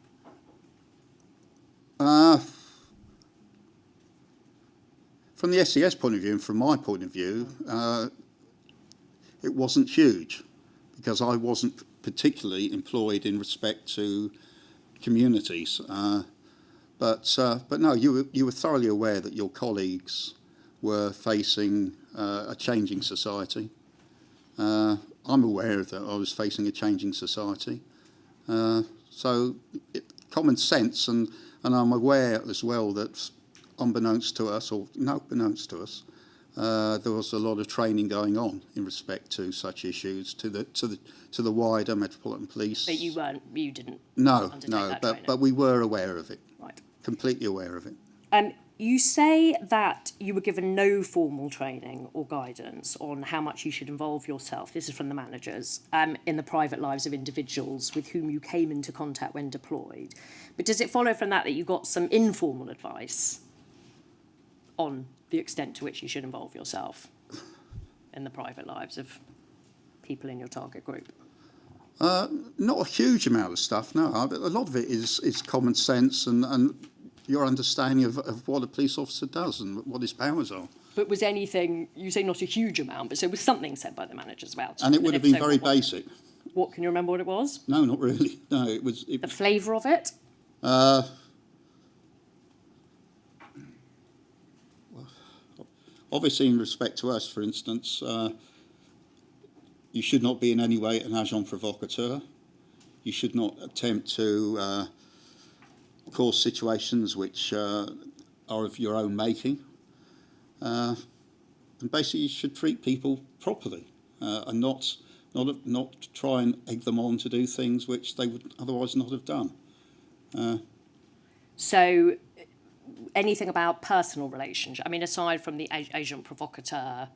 From the SES point of view and from my point of view, it wasn't huge because I wasn't particularly employed in respect to communities. But no, you were thoroughly aware that your colleagues were facing a changing society. I'm aware that I was facing a changing society. So common sense, and I'm aware as well that unbeknownst to us, or not unbeknownst to us, there was a lot of training going on in respect to such issues to the wider Metropolitan Police. But you didn't. No, that but we were aware of it. Right. Completely aware of it. You say that you were given no formal training or guidance on how much you should involve yourself, this is from the managers, in the private lives of individuals with whom you came into contact when deployed. But does it follow from that you got some informal advice on the extent to which you should involve yourself in the private lives of people in your target group? Not a huge amount of stuff, no. A lot of it is common sense and your understanding of what a police officer does and what his powers are. But was anything, you say not a huge amount, but so was something said by the managers about it? And it would have if been so, very what was it? basic. What, can you remember what it was? No, not really. No, it was. The flavour of it? Obviously, in respect to us, for instance, you should not be in any way an agent provocateur. You should not attempt to cause situations which are of your own making. And basically, you should treat people properly and not try and egg them on to do things which they would otherwise not have done. So anything about personal relationships? I mean, aside from the agent provocateur,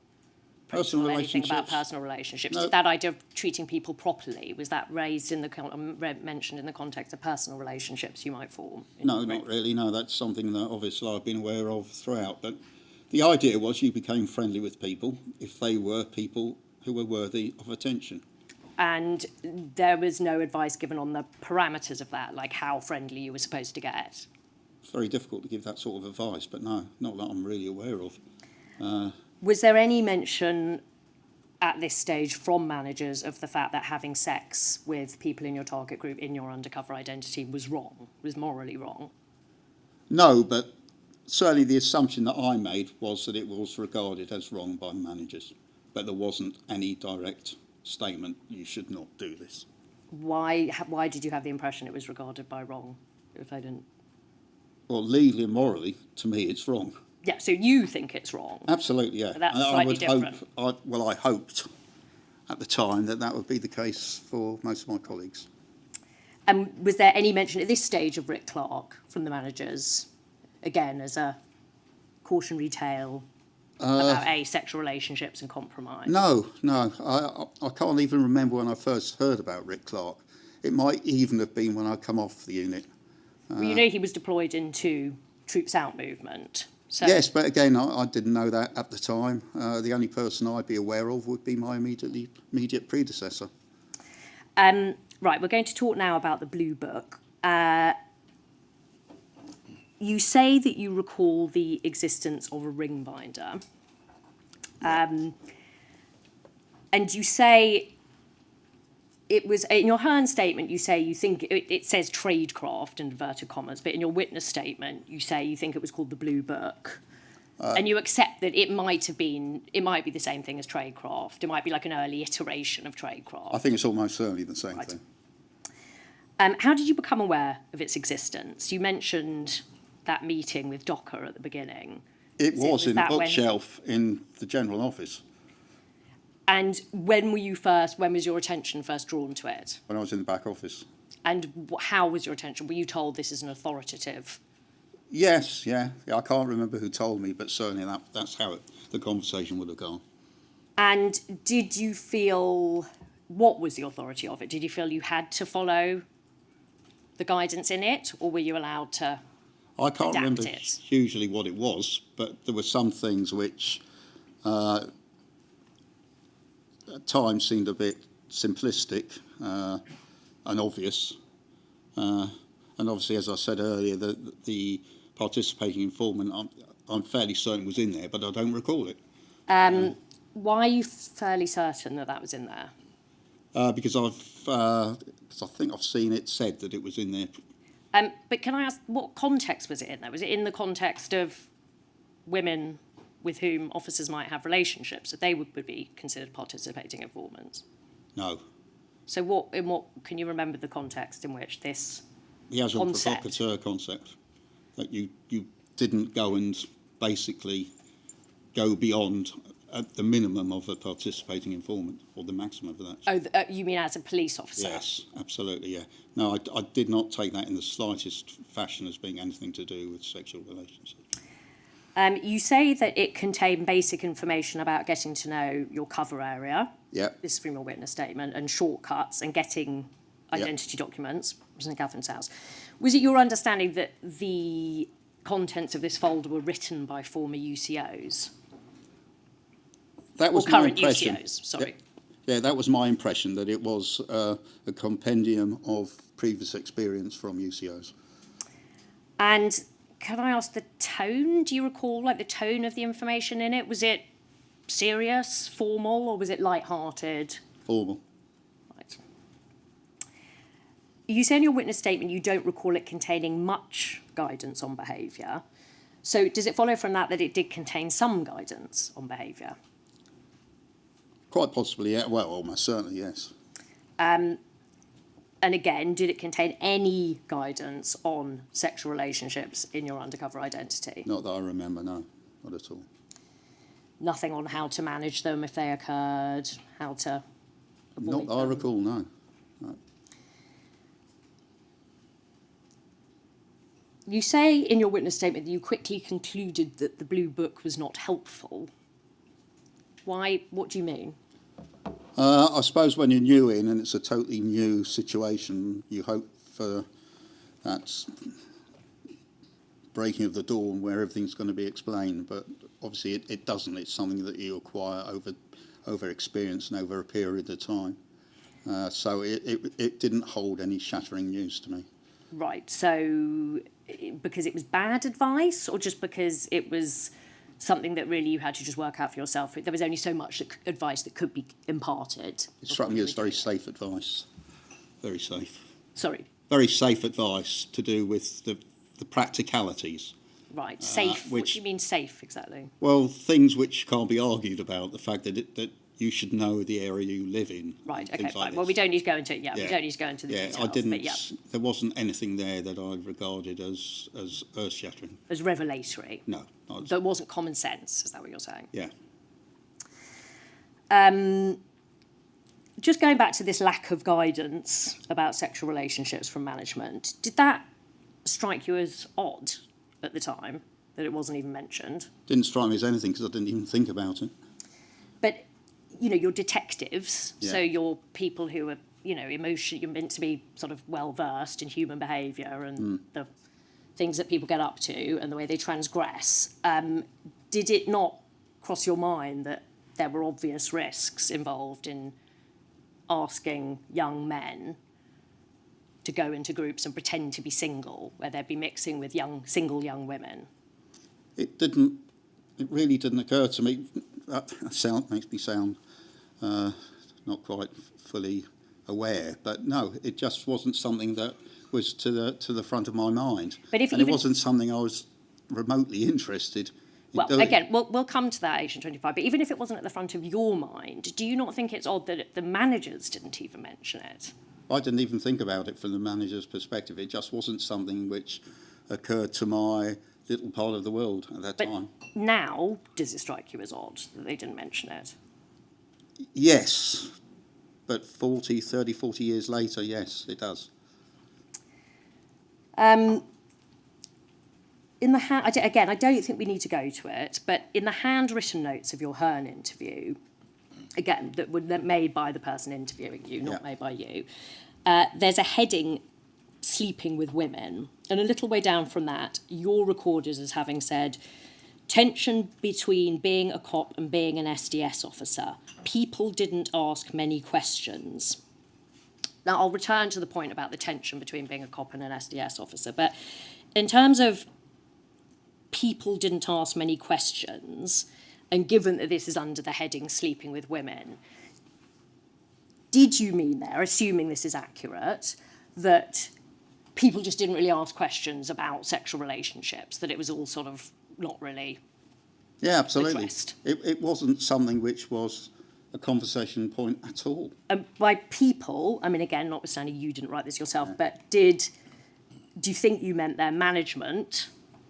Personal anything about relationships? personal relationships? No. That idea of treating people properly, was that raised in the mentioned in the context of personal relationships you might form? No, not really. No, that's something that obviously I've been aware of throughout. But the idea was you became friendly with people if they were people who were worthy of attention. And there was no advice given on the parameters of that, like how friendly you were supposed to get? It's very difficult to give that sort of advice, but no, not that I'm really aware of. Was there any mention at this stage from managers of the fact that having sex with people in your target group in your undercover identity was wrong, was morally wrong? No, but certainly the assumption that I made was that it was regarded as wrong by managers, but there wasn't any direct statement, you should not do this. Why did you have the impression it was regarded by wrong, if I didn't? Well, legally and morally, to me, it's wrong. Yeah, so you think it's wrong? Absolutely, yeah. But that's And slightly different. I hoped at the time that would be the case for most of my colleagues. And was there any mention at this stage of Rick Clark from the managers, again, as a cautionary tale about asexual relationships and compromise? No. I can't even remember when I first heard about Rick Clark. It might even have been when I come off the unit. Well, you know he was deployed into Troops Out movement. So Yes, but again, I didn't know that at the time. The only person I'd be aware of would be my immediate predecessor. Right, we're going to talk now about the Blue Book. You say that you recall the existence of a ring binder. And you say it was, in your Hearn statement, you say you think, it says tradecraft in inverted commas, but in your witness statement, you say you think it was called the Blue Book. And you accept that it might be the same thing as tradecraft. It might be like an early iteration of tradecraft. I think it's almost certainly the same Right. thing. How did you become aware of its existence? You mentioned that meeting with Docker at the beginning. It was in a that when- bookshelf in the general office And when was your attention first drawn to it? when I was in the back office. And how was your attention? Were you told this is an authoritative? Yes, yeah. I can't remember who told me, but certainly that's how the conversation would have gone. And did you feel, what was the authority of it? Did you feel you had to follow the guidance in it, or were you allowed to I can't adapt remember it? hugely what it was, but there were some things which at times seemed a bit simplistic and obvious. And obviously, as I said earlier, the participating informant, I'm fairly certain was in there, but I don't recall it. Why are you fairly certain that was in there? Because I think I've seen it said that it was in there. But can I ask, what context was it in there? Was it in the context of women with whom officers might have relationships, that they would be considered participating informants? No. So can you remember the context in which this The agent concept? provocateur concept, that you didn't go and basically go beyond at the minimum of a participating informant, or the maximum of that. Oh, you mean as a police officer? Yes, absolutely, yeah. No, I did not take that in the slightest fashion as being anything to do with sexual relationships. You say that it contained basic information about getting to know your cover area. Yeah. This is from your witness statement, and shortcuts and getting identity documents, which is in Catherine's house. Was it your understanding that the contents of this folder were written by former UCOs? That was Or my current impression. UCOs, sorry. Yeah, that was my impression, that it was a compendium of previous experience from UCOs. And can I ask the tone? Do you recall, like, the tone of the information in it? Was it serious, formal, or was it light-hearted? Formal. Right. You say in your witness statement you don't recall it containing much guidance on behaviour. So does it follow from that that it did contain some guidance on behaviour? Quite possibly, yeah. Well, almost certainly, yes. And again, did it contain any guidance on sexual relationships in your undercover identity? Not that I remember, no, not at all. Nothing on how to manage them if they occurred, how to avoid Not that I them? recall, no. You say in your witness statement that you quickly concluded that the Blue Book was not helpful. Why? What do you mean? I suppose when you're new in and it's a totally new situation, you hope for that breaking of the dawn where everything's going to be explained, but obviously it doesn't. It's something that you acquire over experience and over a period of time. So it didn't hold any shattering news to me. Right, so because it was bad advice, or just because it was something that really you had to just work out for yourself? There was only so much advice that could be imparted. It struck me as very safe advice. Very safe. Sorry. Very safe advice to do with the practicalities. Right, safe. What which- do you mean safe exactly? Well, things which can't be argued about, the fact that you should know the area you live in. Right, and okay, things fine. like well, we this. don't need to go into it. Yeah, we Yeah. don't need to go into the Yeah, details. I didn't. But yeah, There wasn't anything there that I regarded as earth-shattering. as revelatory. No, not So it wasn't common sense. Is that what you're saying? yeah. Just going back to this lack of guidance about sexual relationships from management, did that strike you as odd at the time that it wasn't even mentioned? Didn't strike me as anything because I didn't even think about it. But, you know, you're detectives, so Yeah. you're people who are, you know, you're meant to be sort of well-versed in human behaviour and the things that people get up to and the way they transgress. Did it not cross your mind that there were obvious risks involved in asking young men to go into groups and pretend to be single, where they'd be mixing with single young women? It didn't. It really didn't occur to me. That makes me sound not quite fully aware, but no, it just wasn't something that was to the front of my mind. But if and it even- wasn't something I was remotely interested in Well, doing. again, we'll come to that, Agent 25, but even if it wasn't at the front of your mind, do you not think it's odd that the managers didn't even mention it? I didn't even think about it from the manager's perspective. It just wasn't something which occurred to my little part of the world at that But time. now, does it strike you as odd that they didn't mention it? Yes, but 30, 40 years later, yes, it does. Again, I don't think we need to go to it, but in the handwritten notes of your Hearn interview, again, that were made by the person interviewing you, not Yeah. made by you, there's a heading, sleeping with women, and a little way down from that, you're recorded as having said, tension between being a cop and being an SDS officer. People didn't ask many questions. Now, I'll return to the point about the tension between being a cop and an SDS officer, but in terms of people didn't ask many questions, and given that this is under the heading sleeping with women, did you mean there, assuming this is accurate, that people just didn't really ask questions about sexual relationships, that it was all sort of not really Yeah, absolutely. addressed? It wasn't something which was a conversation point at all. By people, I mean, again, notwithstanding you didn't write this yourself, but do you think you meant their management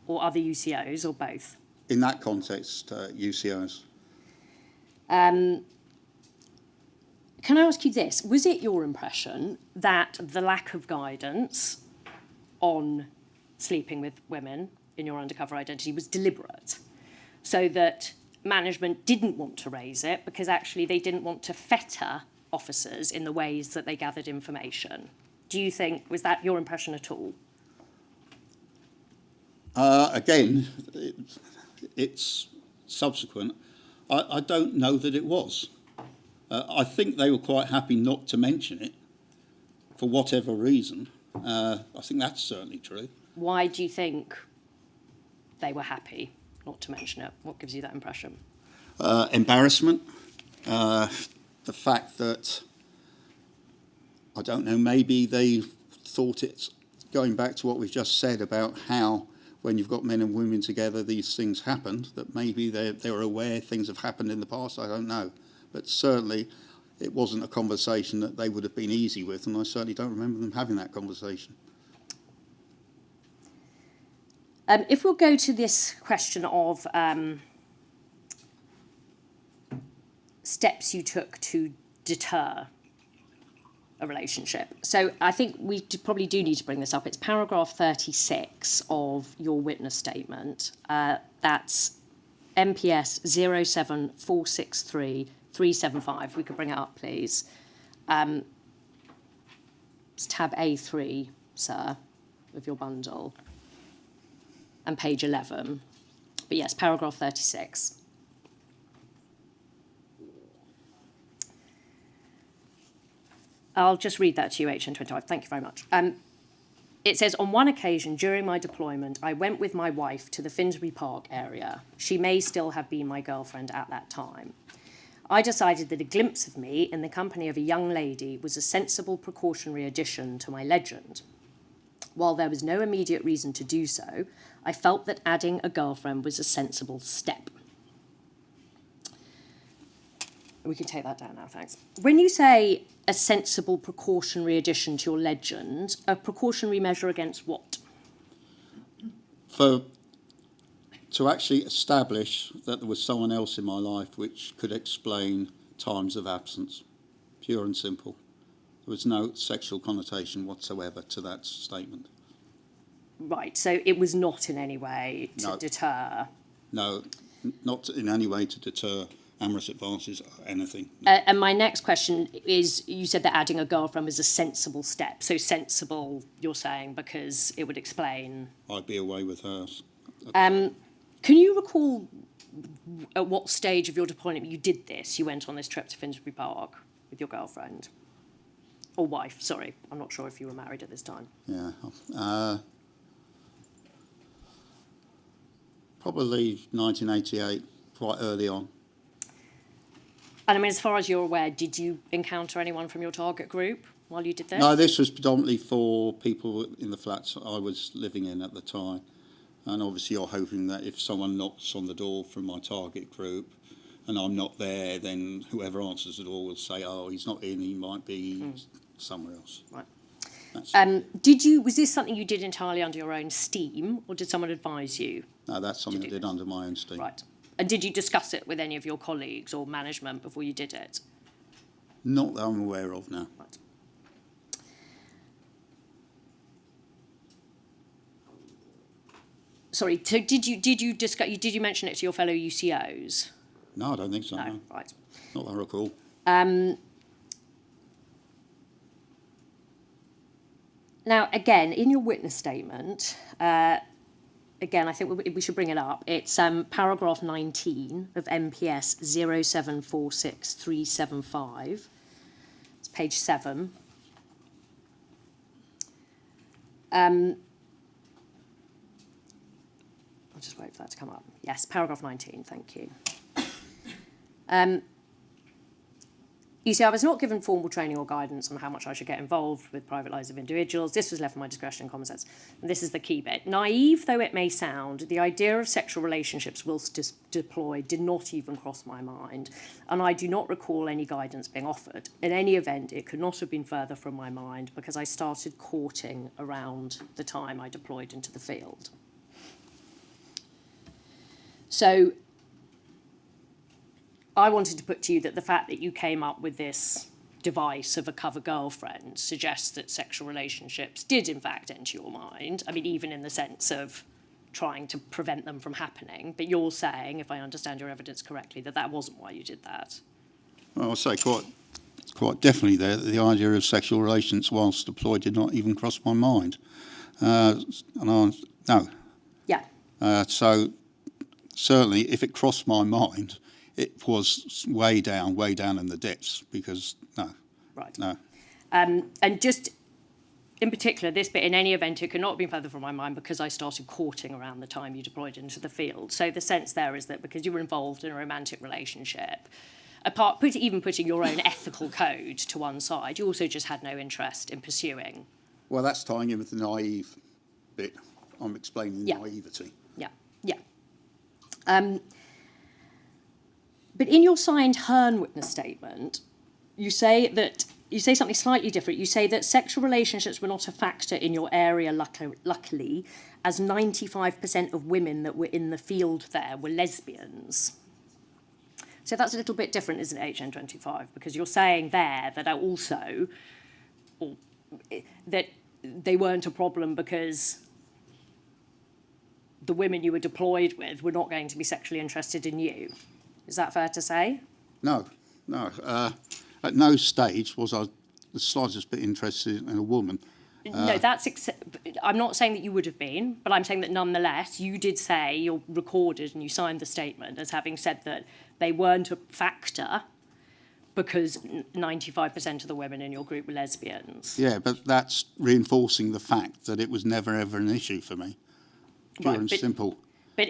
or other UCOs or both? In that context, UCOs. Can I ask you this? Was it your impression that the lack of guidance on sleeping with women in your undercover identity was deliberate? So that management didn't want to raise it because actually they didn't want to fetter officers in the ways that they gathered information? Do you think, was that your impression at all? Again, it's subsequent. I don't know that it was. I think they were quite happy not to mention it for whatever reason. I think that's certainly true. Why do you think they were happy not to mention it? What gives you that impression? Embarrassment. The fact that, I don't know, maybe they thought it's going back to what we've just said about how when you've got men and women together these things happen, that maybe they're aware things have happened in the past, I don't know. But certainly it wasn't a conversation that they would have been easy with, and I certainly don't remember them having that conversation. If we'll go to this question of steps you took to deter a relationship. So I think we probably do need to bring this up. It's paragraph 36 of your witness statement. That's MPS 07463-375. We could bring it up, please. It's tab A3, sir, of your bundle, and page 11. But yes, paragraph 36. I'll just read that to you, HN25. Thank you very much. It says, on one occasion during my deployment, I went with my wife to the Finsbury Park area. She may still have been my girlfriend at that time. I decided that a glimpse of me in the company of a young lady was a sensible precautionary addition to my legend. While there was no immediate reason to do so, I felt that adding a girlfriend was a sensible step. We can take that down now, thanks. When you say a sensible precautionary addition to your legend, a precautionary measure against what? To actually establish that there was someone else in my life which could explain times of absence, pure and simple. There was no sexual connotation whatsoever to that statement. Right, so it was not in any way to deter? No, not in any way to deter amorous advances or anything. And my next question is, you said that adding a girlfriend was a sensible step. So sensible, you're saying, because it would explain... I'd be away with hers. Can you recall at what stage of your deployment you did this? You went on this trip to Finsbury Park with your girlfriend? Or wife, sorry. I'm not sure if you were married at this time. Yeah. Probably 1988, quite early on. And I mean, as far as you're aware, did you encounter anyone from your target group while you did this? No, this was predominantly for people in the flats I was living in at the time. And obviously you're hoping that if someone knocks on the door from my target group and I'm not there, then whoever answers the door will say, oh, he's not in, he might be somewhere else. Right. That's Was this something you did entirely under your own steam, or did someone advise you? No, that's something I did under my own steam. Right. And did you discuss it with any of your colleagues or management before you did it? Not that I'm aware of now. Right. Sorry, so did you discuss? Did you mention it to your fellow UCOs? No, I don't think so. No, right. Not that I recall. Now, again, in your witness statement, again, I think we should bring it up. It's paragraph 19 of MPS 0746375. It's page 7. I'll just wait for that to come up. Yes, paragraph 19, thank you. You see, I was not given formal training or guidance on how much I should get involved with private lives of individuals. This was left for my discretion and common sense. And this is the key bit. Naive though it may sound, the idea of sexual relationships whilst deployed did not even cross my mind. And I do not recall any guidance being offered. In any event, it could not have been further from my mind because I started courting around the time I deployed into the field. So I wanted to put to you that the fact that you came up with this device of a cover girlfriend suggests that sexual relationships did in fact enter your mind. I mean, even in the sense of trying to prevent them from happening. But you're saying, if I understand your evidence correctly, that that wasn't why you did that. Well, I'll say quite definitely there that the idea of sexual relations whilst deployed did not even cross my mind. No. Yeah. So certainly if it crossed my mind, it was way down in the depths because, no. Right. No. And just in particular, this bit, in any event, it could not have been further from my mind because I started courting around the time you deployed into the field. So the sense there is that because you were involved in a romantic relationship, even putting your own ethical code to one side, you also just had no interest in pursuing. Well, that's tying in with the naive bit. I'm explaining Yeah. naivety. Yeah, yeah. But in your signed Hearn witness statement, you say something slightly different. You say that sexual relationships were not a factor in your area, luckily, as 95% of women that were in the field there were lesbians. So that's a little bit different, isn't it, HN25? Because you're saying there that that they weren't a problem because the women you were deployed with were not going to be sexually interested in you. Is that fair to say? No. At no stage was I the slightest bit interested in a woman. No, I'm not saying that you would have been, but I'm saying that nonetheless, you did say, you're recorded and you signed the statement as having said that they weren't a factor because 95% of the women in your group were lesbians. Yeah, but that's reinforcing the fact that it was never ever an issue for me. Pure Right, and simple. But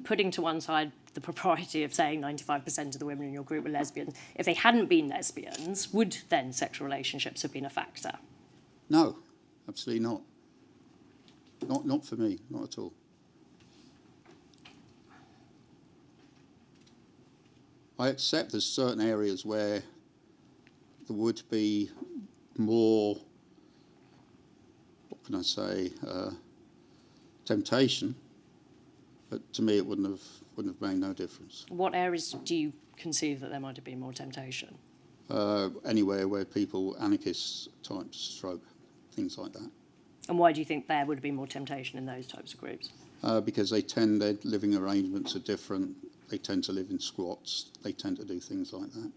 putting to one side the propriety of saying 95% of the women in your group were lesbians, if they hadn't been lesbians, would then sexual relationships have been a factor? No, absolutely not. Not for me, not at all. I accept there's certain areas where there would be more, what can I say, temptation, but to me it wouldn't have made no difference. What areas do you conceive that there might have been more temptation? Anywhere where people, anarchist types, stroke, things like that. And why do you think there would have been more temptation in those types of groups? Because their living arrangements are different. They tend to live in squats. They tend to do things like that.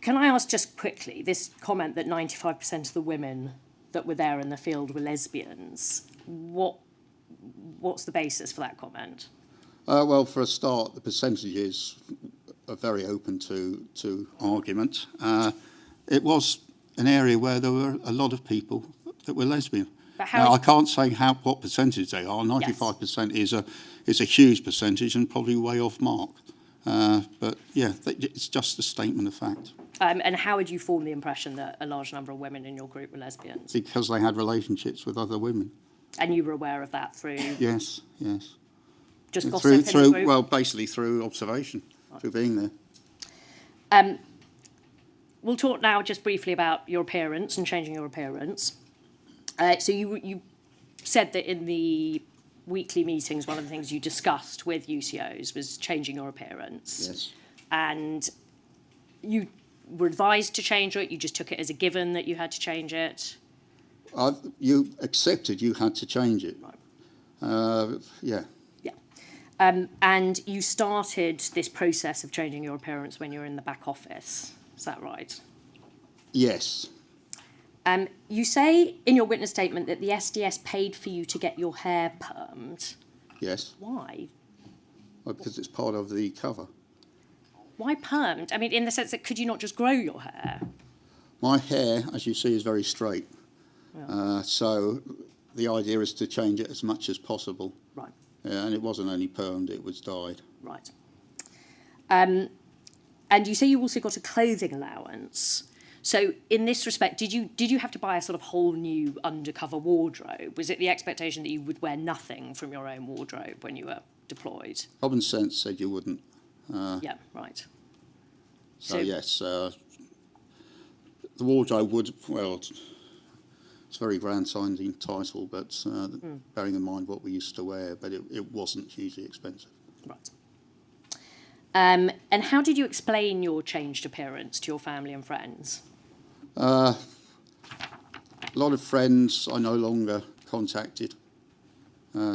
Can I ask just quickly, this comment that 95% of the women that were there in the field were lesbians, what's the basis for that comment? Well, for a start, the percentages are very open to argument. It was an area where there were a lot of people that were lesbian. But how Now, I can't say what percentage they are. 95% is a huge percentage and probably way off mark. But yeah, it's just a statement of fact. And how would you form the impression that a large number of women in your group were lesbians? Because they had relationships with other women. And you were aware of that through Yes. just gossip in the group? Well, basically through observation, through being there. We'll talk now just briefly about your appearance and changing your appearance. So you said that in the weekly meetings, one of the things you discussed with UCOs was changing your appearance. Yes. And you were advised to change it, you just took it as a given that you had to change it? You accepted you had to change it. Right. Yeah. Yeah. And you started this process of changing your appearance when you were in the back office. Is that right? Yes. You say in your witness statement that the SDS paid for you to get your hair permed. Yes. Why? Well, because it's part of the cover. Why permed? I mean, in the sense that could you not just grow your hair? My hair, as you see, is very straight. Yeah. So the idea is to change it as much as possible. Right. And it wasn't only permed, it was dyed. Right. And you say you also got a clothing allowance. So in this respect, did you have to buy a sort of whole new undercover wardrobe? Was it the expectation that you would wear nothing from your own wardrobe when you were deployed? Common sense said you wouldn't. Yeah, right. So yes, the wardrobe would, well, it's a very grand sounding title, but bearing in mind what we used to wear, but it wasn't hugely expensive. Right. And how did you explain your changed appearance to your family and friends? A lot of friends I no longer contacted.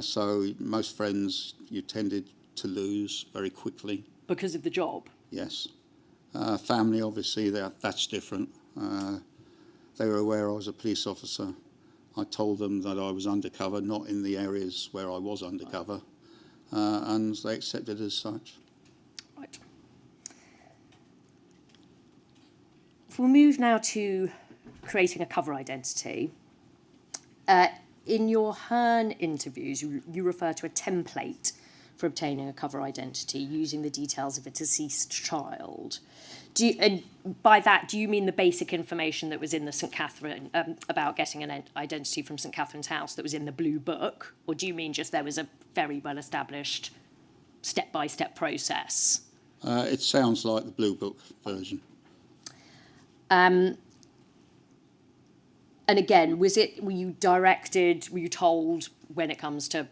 So most friends you tended to lose very quickly. Because of the job? Yes. Family, obviously, that's different. They were aware I was a police officer. I told them that I was undercover, not in the areas where I was undercover, and they accepted it as such. Right. we'll move now to creating a cover identity. In your Hearn interviews, you refer to a template for obtaining a cover identity using the details of a deceased child. And by that, do you mean the basic information that was in the St Catherine, about getting an identity from St Catherine's house that was in the blue book? Or do you mean just there was a very well-established step-by-step process? It sounds like the Blue Book version. And again, were you told when it comes to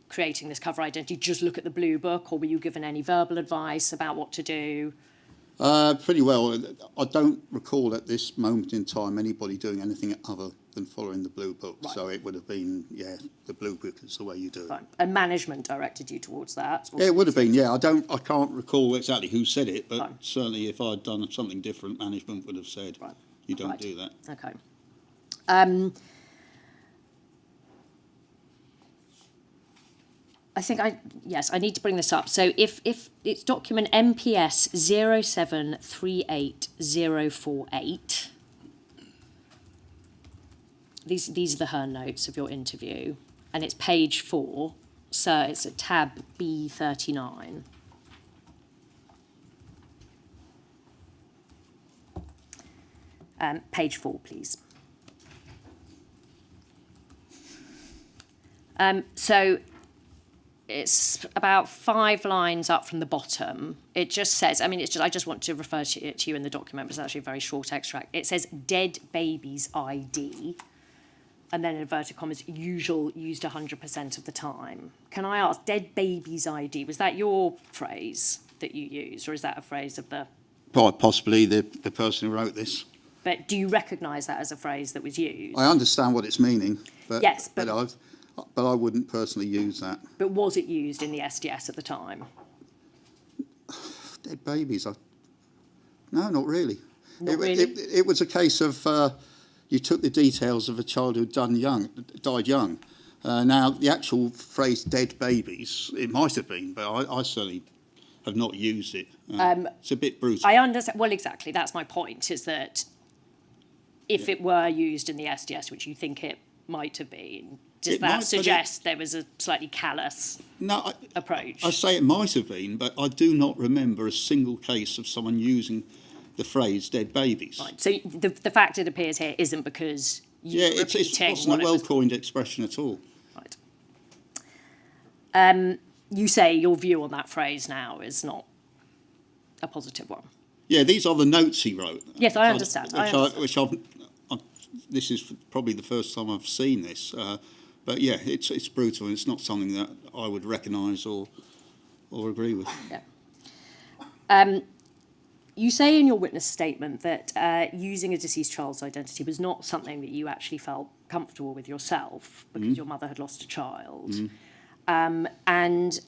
creating this cover identity, just look at the blue book, or were you given any verbal advice about what to do? Pretty well. I don't recall at this moment in time anybody doing anything other than following the Blue Book. Right. So it would have been, the Blue Book is the way you do it. Fine. And management directed you towards that? Yeah, it would have been, yeah. I can't recall exactly who said it, but Fine. certainly if I'd done something different, management would have said, Right. you don't Right. do that. Okay. I need to bring this up. So if it's document MPS 0738048, these are the Hearn notes of your interview, and it's page 4, so it's at tab B39. Page 4, please. So it's about 5 lines up from the bottom. It just says, I just want to refer to it to you in the document, but it's actually a very short extract. It says dead baby's ID, and then in inverted commas, usual used 100% of the time. Can I ask, dead baby's ID, was that your phrase that you used, or is that a phrase of the... Possibly the person who wrote this. But do you recognise that as a phrase that was used? I understand what it's meaning, but, Yes, but I wouldn't personally use that. But was it used in the SDS at the time? Dead babies? No, not really. Not really? It was a case of you took the details of a child who died young. Now, the actual phrase dead babies, it might have been, but I certainly have not used it. It's a bit brutal. I understand. Well, exactly. That's my point, is that if it were used in the SDS, which you think it might have been, does that suggest there was a slightly callous approach? I say it might have been, but I do not remember a single case of someone using the phrase dead babies. Right. So the fact it appears here isn't because you're it wasn't a well-coined expression at all. Right. You say your view on that phrase now is not a positive one. Yeah, these are the notes he wrote. Yes, I understand. This is probably the first time I've seen this. But yeah, it's brutal, and it's not something that I would recognise or agree with. Yeah. You say in your witness statement that using a deceased child's identity was not something that you actually felt comfortable with yourself because your mother had lost a child. And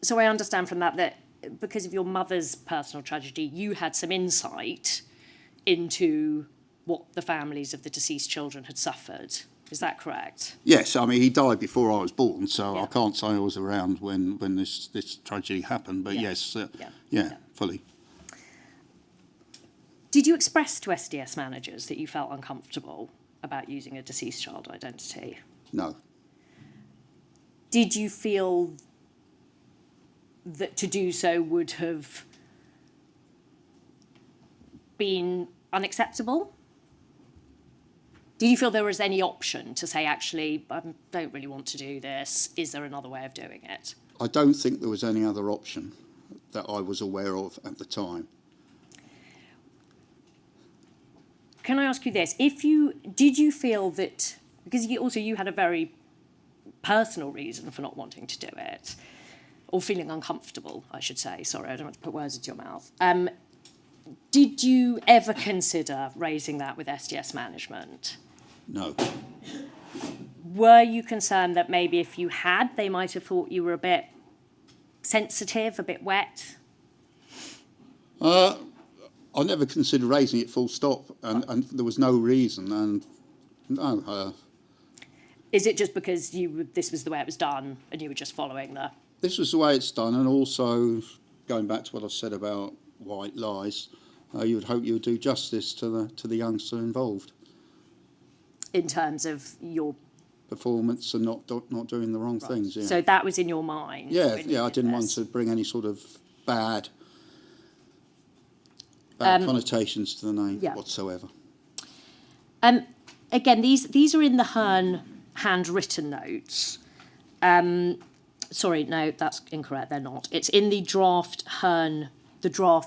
so I understand from that because of your mother's personal tragedy, you had some insight into what the families of the deceased children had suffered. Is that correct? Yes, I mean, he died before I was born, so Yeah. I can't say I was around when this tragedy happened, but Yeah. yes, Yeah. fully. Did you express to SDS managers that you felt uncomfortable about using a deceased child identity? No. Did you feel that to do so would have been unacceptable? Did you feel there was any option to say, actually, I don't really want to do this? Is there another way of doing it? I don't think there was any other option that I was aware of at the time. Can I ask you this? Did you feel that, because you had a very personal reason for not wanting to do it, or feeling uncomfortable, I should say. Sorry, I don't want to put words into your mouth. Did you ever consider raising that with SDS management? No. Were you concerned that maybe if you had, they might have thought you were a bit sensitive, a bit wet? I never considered raising it full stop, and there was no reason, and no. Is it just because this was the way it was done, and you were just following the... This was the way it's done, and also, going back to what I said about white lies, you would hope you would do justice to the youngster involved. In terms of your... Performance and not doing the wrong things. Yeah. So that was in your mind? Yeah, when you I did didn't want this? to bring any sort of bad connotations to the name whatsoever. Again, these are in the Hearn handwritten notes. Sorry, no, that's incorrect. They're not. It's in the draft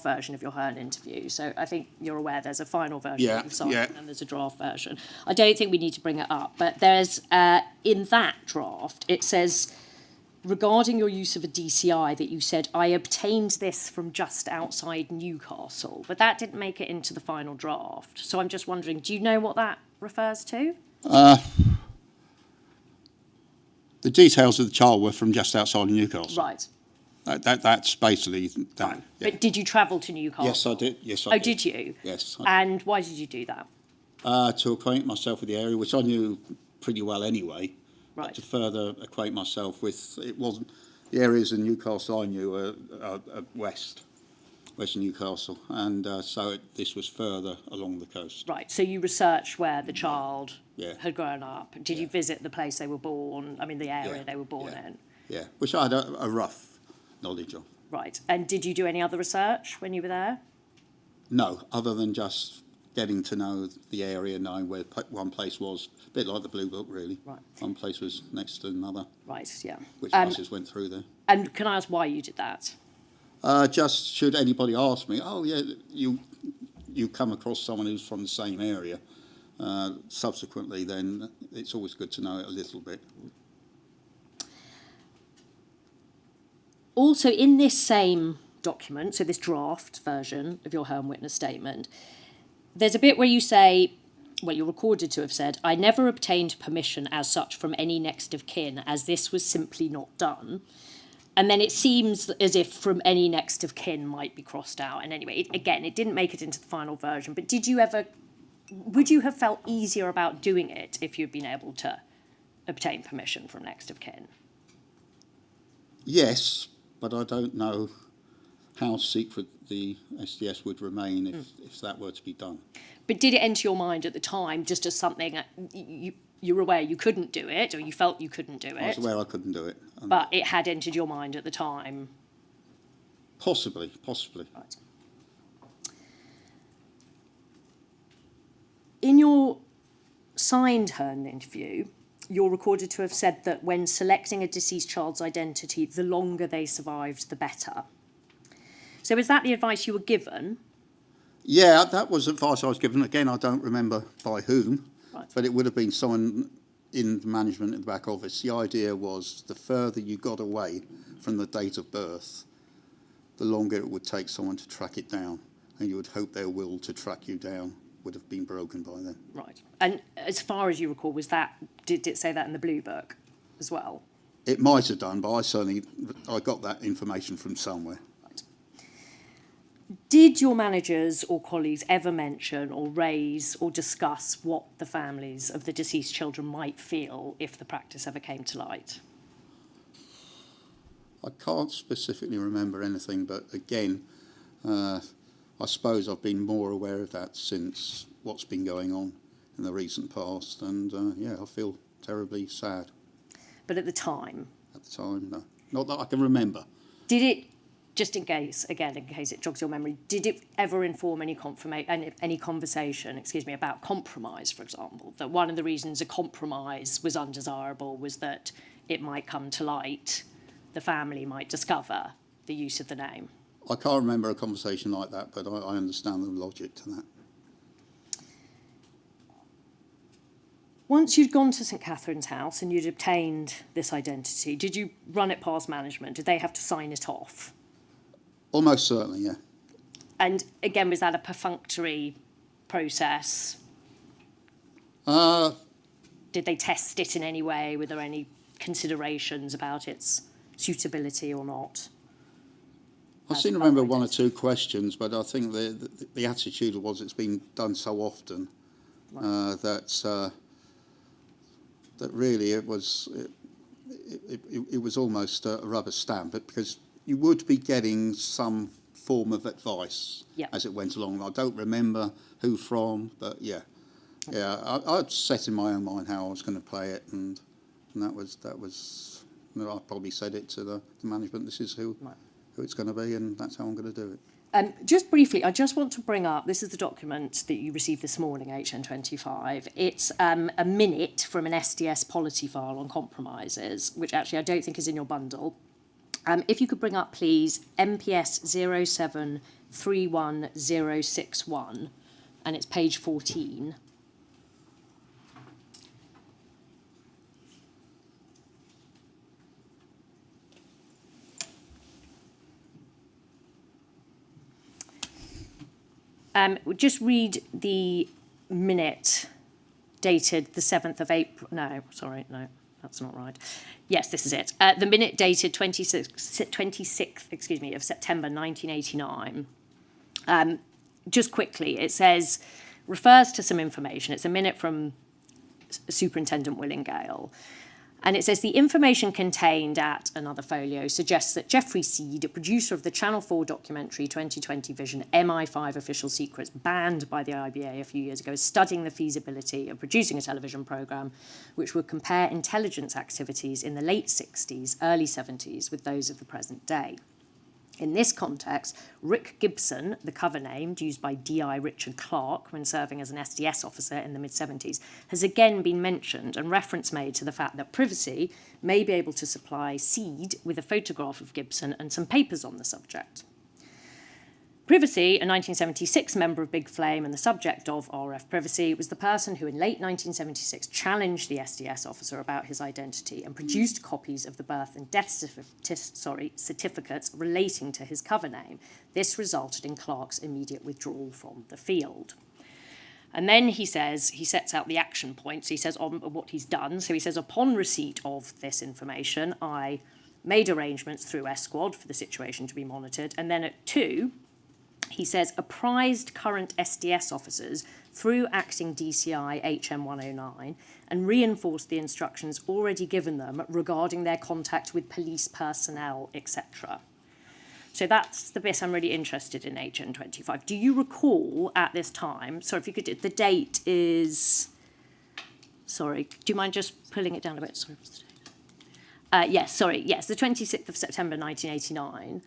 version of your Hearn interview. So I think you're aware there's a final version that you've signed and there's a draft version. I don't think we need to bring it up, but there's in that draft it says regarding your use of a DCI that you said I obtained this from just outside Newcastle, but that didn't make it into the final draft. So I'm just wondering, do you know what that refers to? The details of the child were from just outside Newcastle. Right. That's basically that. Right. Yeah. But did you travel to Newcastle? Yes, I did. Yes, I Oh, did. did you? Yes. And why did you do that? To acquaint myself with the area, which I knew pretty well anyway. Right. But to further acquaint myself with, it wasn't, the areas in Newcastle I knew were west Newcastle, and this was further along the coast. Right. So you researched where the child Yeah. had grown up. Did you visit the place they were born? I mean, the area they were born in. Yeah, which I had a rough knowledge of. Right. And did you do any other research when you were there? No, other than just getting to know the area, knowing where one place was, a bit like the Blue Book, really. Right. One place was next to another, Right. Yeah. which buses went through there. And can I ask why you did that? Just should anybody ask me, oh yeah, you come across someone who's from the same area, subsequently, then it's always good to know it a little bit. Also, in this same document, so this draft version of your Hearn witness statement, there's a bit where you say, well, you're recorded to have said, I never obtained permission as such from any next of kin, as this was simply not done. And then it seems as if from any next of kin might be crossed out. And anyway, it didn't make it into the final version. But would you have felt easier about doing it if you'd been able to obtain permission from next of kin? Yes, but I don't know how secret the SDS would remain if that were to be done. But did it enter your mind at the time just as something you were aware you couldn't do it, or you felt you couldn't do it? I was aware I couldn't do it. But it had entered your mind at the time? Possibly. Right. In your signed Hearn interview, you're recorded to have said that when selecting a deceased child's identity, the longer they survived, the better. So is that the advice you were given? Yeah, that was advice I was given. Again, I don't remember by whom, but it would have been someone in the management in the back office. The idea was the further you got away from the date of birth, the longer it would take someone to track it down, and you would hope their will to track you down would have been broken by then. Right. And as far as you recall, did it say that in the Blue Book as well? It might have done, but I got that information from somewhere. Did your managers or colleagues ever mention or raise or discuss what the families of the deceased children might feel if the practice ever came to light? I can't specifically remember anything, but again, I suppose I've been more aware of that since what's been going on in the recent past, and I feel terribly sad. But at the time? At the time, no. Not that I can remember. Did it, just in case it jogs your memory, did it ever inform any conversation, about compromise, for example? That one of the reasons a compromise was undesirable was that it might come to light, the family might discover the use of the name? I can't remember a conversation like that, but I understand the logic to that. Once you'd gone to St Catherine's House and you'd obtained this identity, did you run it past management? Did they have to sign it off? Almost certainly, yeah. And again, was that a perfunctory process? Did they test it in any way? Were there any considerations about its suitability or not? I seem to remember one or two questions, but I think the attitude was it's been done so often that really it was almost a rubber stamp, because you would be getting some form of advice Yeah. as it went along. I don't remember who from, but yeah. I'd set in my own mind how I was going to play it, and that was. You know, I probably said it to the management. This is who it's going to be, and that's how I'm going to do it. Just briefly, I just want to bring up, this is the document that you received this morning, HN25. It's a minute from an SDS policy file on compromises, which actually I don't think is in your bundle. If you could bring up, please, MPS 0731061, and it's page 14. Just read the minute dated the 7th of April. No, sorry, no, that's not right. Yes, this is it. The minute dated 26th, of September 1989. Just quickly, it says, refers to some information. It's a minute from Superintendent Willingale. And it says, the information contained at another folio suggests that Geoffrey Seed, a producer of the Channel 4 documentary 2020 Vision MI5 Official Secrets, banned by the IBA a few years ago, is studying the feasibility of producing a television programme which would compare intelligence activities in the late 60s, early 70s with those of the present day. In this context, Rick Gibson, the cover name used by DI Richard Clarke when serving as an SDS officer in the mid-70s, has again been mentioned and reference made to the fact that Privacy may be able to supply Seed with a photograph of Gibson and some papers on the subject. Privacy, a 1976 member of Big Flame and the subject of RF Privacy, was the person who in late 1976 challenged the SDS officer about his identity and produced copies of the birth and death certificates relating to his cover name. This resulted in Clarke's immediate withdrawal from the field. And then he sets out the action points. He says on what he's done. So he says, upon receipt of this information, I made arrangements through Esquad for the situation to be monitored. And then at 2, he says, apprised current SDS officers through acting DCI HM109 and reinforced the instructions already given them regarding their contact with police personnel, etc. So that's the bit I'm really interested in, HN25. Do you recall at this time, sorry, if you could, the date is, sorry, do you mind just pulling it down a bit? Sorry, what's the date? Yes, the 26th of September 1989.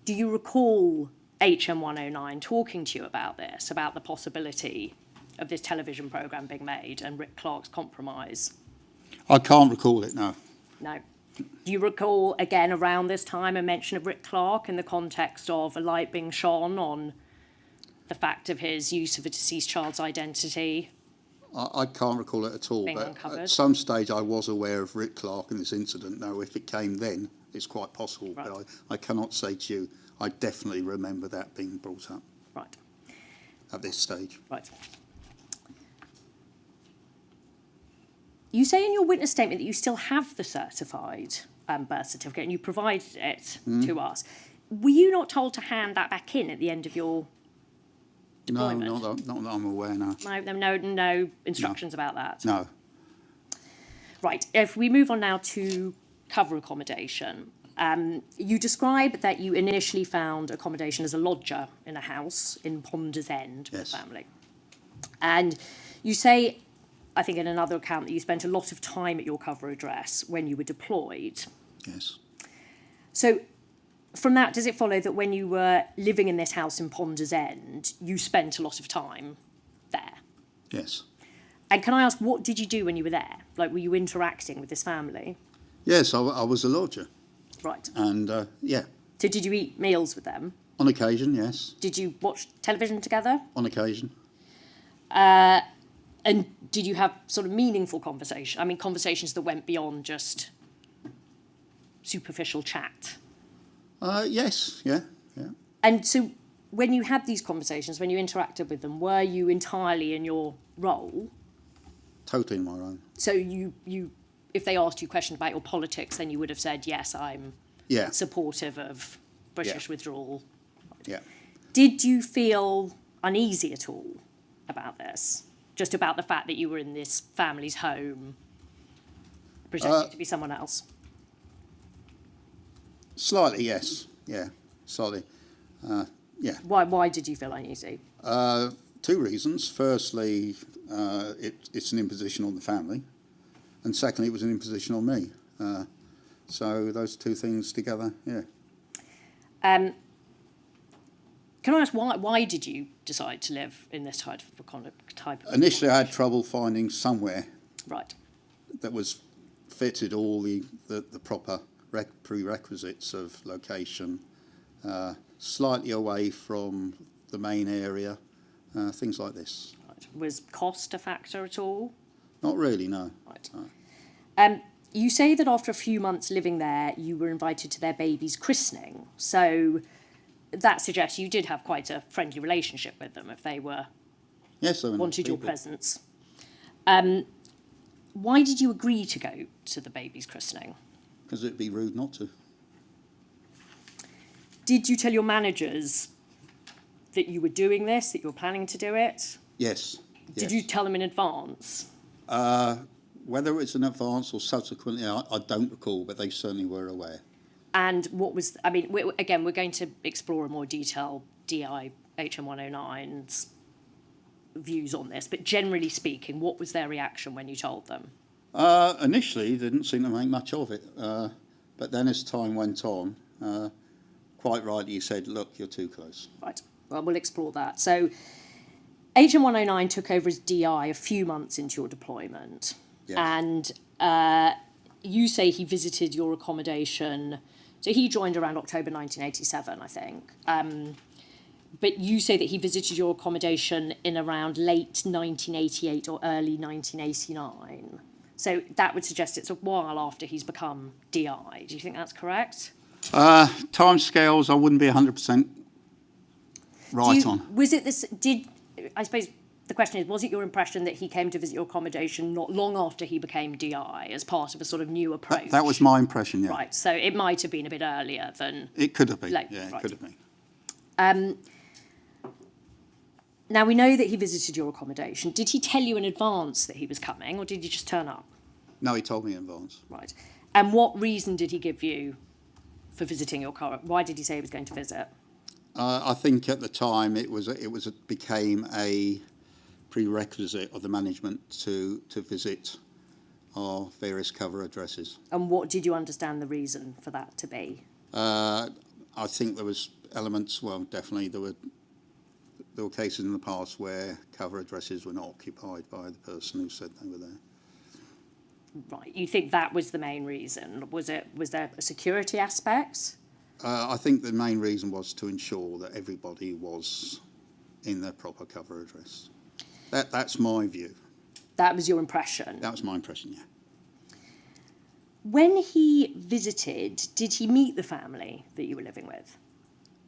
Do you recall HM109 talking to you about this, about the possibility of this television programme being made and Rick Clarke's compromise? I can't recall it, no. No. Do you recall, again, around this time, a mention of Rick Clarke in the context of a light being shone on the fact of his use of a deceased child's identity? I can't recall it at all, Being but uncovered. at some stage I was aware of Rick Clarke in this incident. Now, if it came then, it's quite possible, Right. but I cannot say to you, I definitely remember that being brought up Right, at this stage. right. You say in your witness statement that you still have the certified birth certificate and you provided it to us. Were you not told to hand that back in at the end of your deployment? No, not that I'm aware, no. No instructions about that? No. Right, if we move on now to cover accommodation. You describe that you initially found accommodation as a lodger in a house in Ponders End with Yes. the family. And you say, I think in another account, that you spent a lot of time at your cover address when you were deployed. Yes. So from that, does it follow that when you were living in this house in Ponders End, you spent a lot of time there? Yes. And can I ask, what did you do when you were there? Like, were you interacting with this family? Yes, I was a lodger. Right. And, yeah, So did you eat meals with them? on occasion, yes. Did you watch television together? On occasion. And did you have sort of meaningful conversation? I mean, conversations that went beyond just superficial chat? Yes, yeah. And so when you had these conversations, when you interacted with them, were you entirely in your role? Totally my own. So you if they asked you questions about your politics, then you would have said, yes, I'm Yeah, supportive of British Yeah. withdrawal. yeah. Did you feel uneasy at all about this? Just about the fact that you were in this family's home, pretending to be someone else? Slightly, yes. Yeah, slightly. Yeah. Why did you feel uneasy? Two reasons. Firstly, it's an imposition on the family, and secondly, it was an imposition on me. So those two things together, yeah. Can I ask why did you decide to live in this type of Initially, I had trouble finding somewhere Right. that was fitted all the proper prerequisites of location, slightly away from the main area, things like this. Right. Was cost a factor at all? Not really, no. Right. No. You say that after a few months living there, you were invited to their baby's christening. So that suggests you did have quite a friendly relationship with them if they were Yes, I mean, wanted your people. presence. Why did you agree to go to the baby's christening? Because it'd be rude not to. Did you tell your managers that you were doing this, that you were planning to do it? Yes. Did yes. you tell them in advance? Whether it's in advance or subsequently, I don't recall, but they certainly were aware. And what was, I mean, we're going to explore in more detail DI HM109's views on this, but generally speaking, what was their reaction when you told them? Initially, they didn't seem to make much of it, but then as time went on, quite rightly you said, look, you're too close. Right, well, we'll explore that. So HM109 took over as DI a few months into your deployment. Yes. And you say he visited your accommodation. So he joined around October 1987, I think. But you say that he visited your accommodation in around late 1988 or early 1989. So that would suggest it's a while after he's become DI. Do you think that's correct? Timescales, I wouldn't be 100% right on. Was it this? I suppose the question is, was it your impression that he came to visit your accommodation not long after he became DI as part of a sort of new approach? That was my impression, yeah. Right, so it might have been a bit earlier than... It could have been, Late, yeah, it right. could have been. Now, we know that he visited your accommodation. Did he tell you in advance that he was coming, or did he just turn up? No, he told me in advance. Right. And what reason did he give you for visiting your car? Why did he say he was going to visit? I think at the time it became a prerequisite of the management to visit our various cover addresses. And what did you understand the reason for that to be? I think there was elements. Well, definitely there were cases in the past where cover addresses were not occupied by the person who said they were there. Right. You think that was the main reason? Was there a security aspect? I think the main reason was to ensure that everybody was in their proper cover address. That's my view. That was your impression? That was my impression, yeah. When he visited, did he meet the family that you were living with?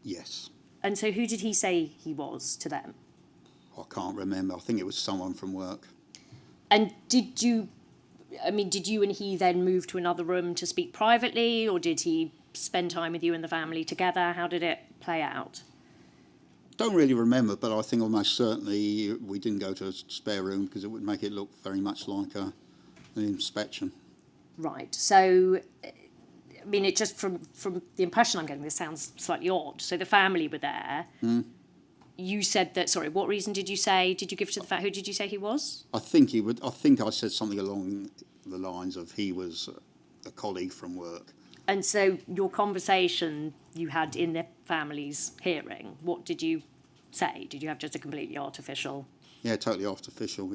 Yes. And so who did he say he was to them? I can't remember. I think it was someone from work. And did you and he then move to another room to speak privately, or did he spend time with you and the family together? How did it play out? Don't really remember, but I think almost certainly we didn't go to a spare room because it would make it look very much like an inspection. Right. So, I mean, it just from the impression I'm getting, this sounds slightly odd. So the family were there. Mm. You said that. Sorry, what reason did you say? Did you give to the fact? Who did you say he was? I think he would. I think I said something along the lines of he was a colleague from work. And so your conversation you had in the family's hearing, what did you say? Did you have just a completely artificial? Yeah, totally artificial.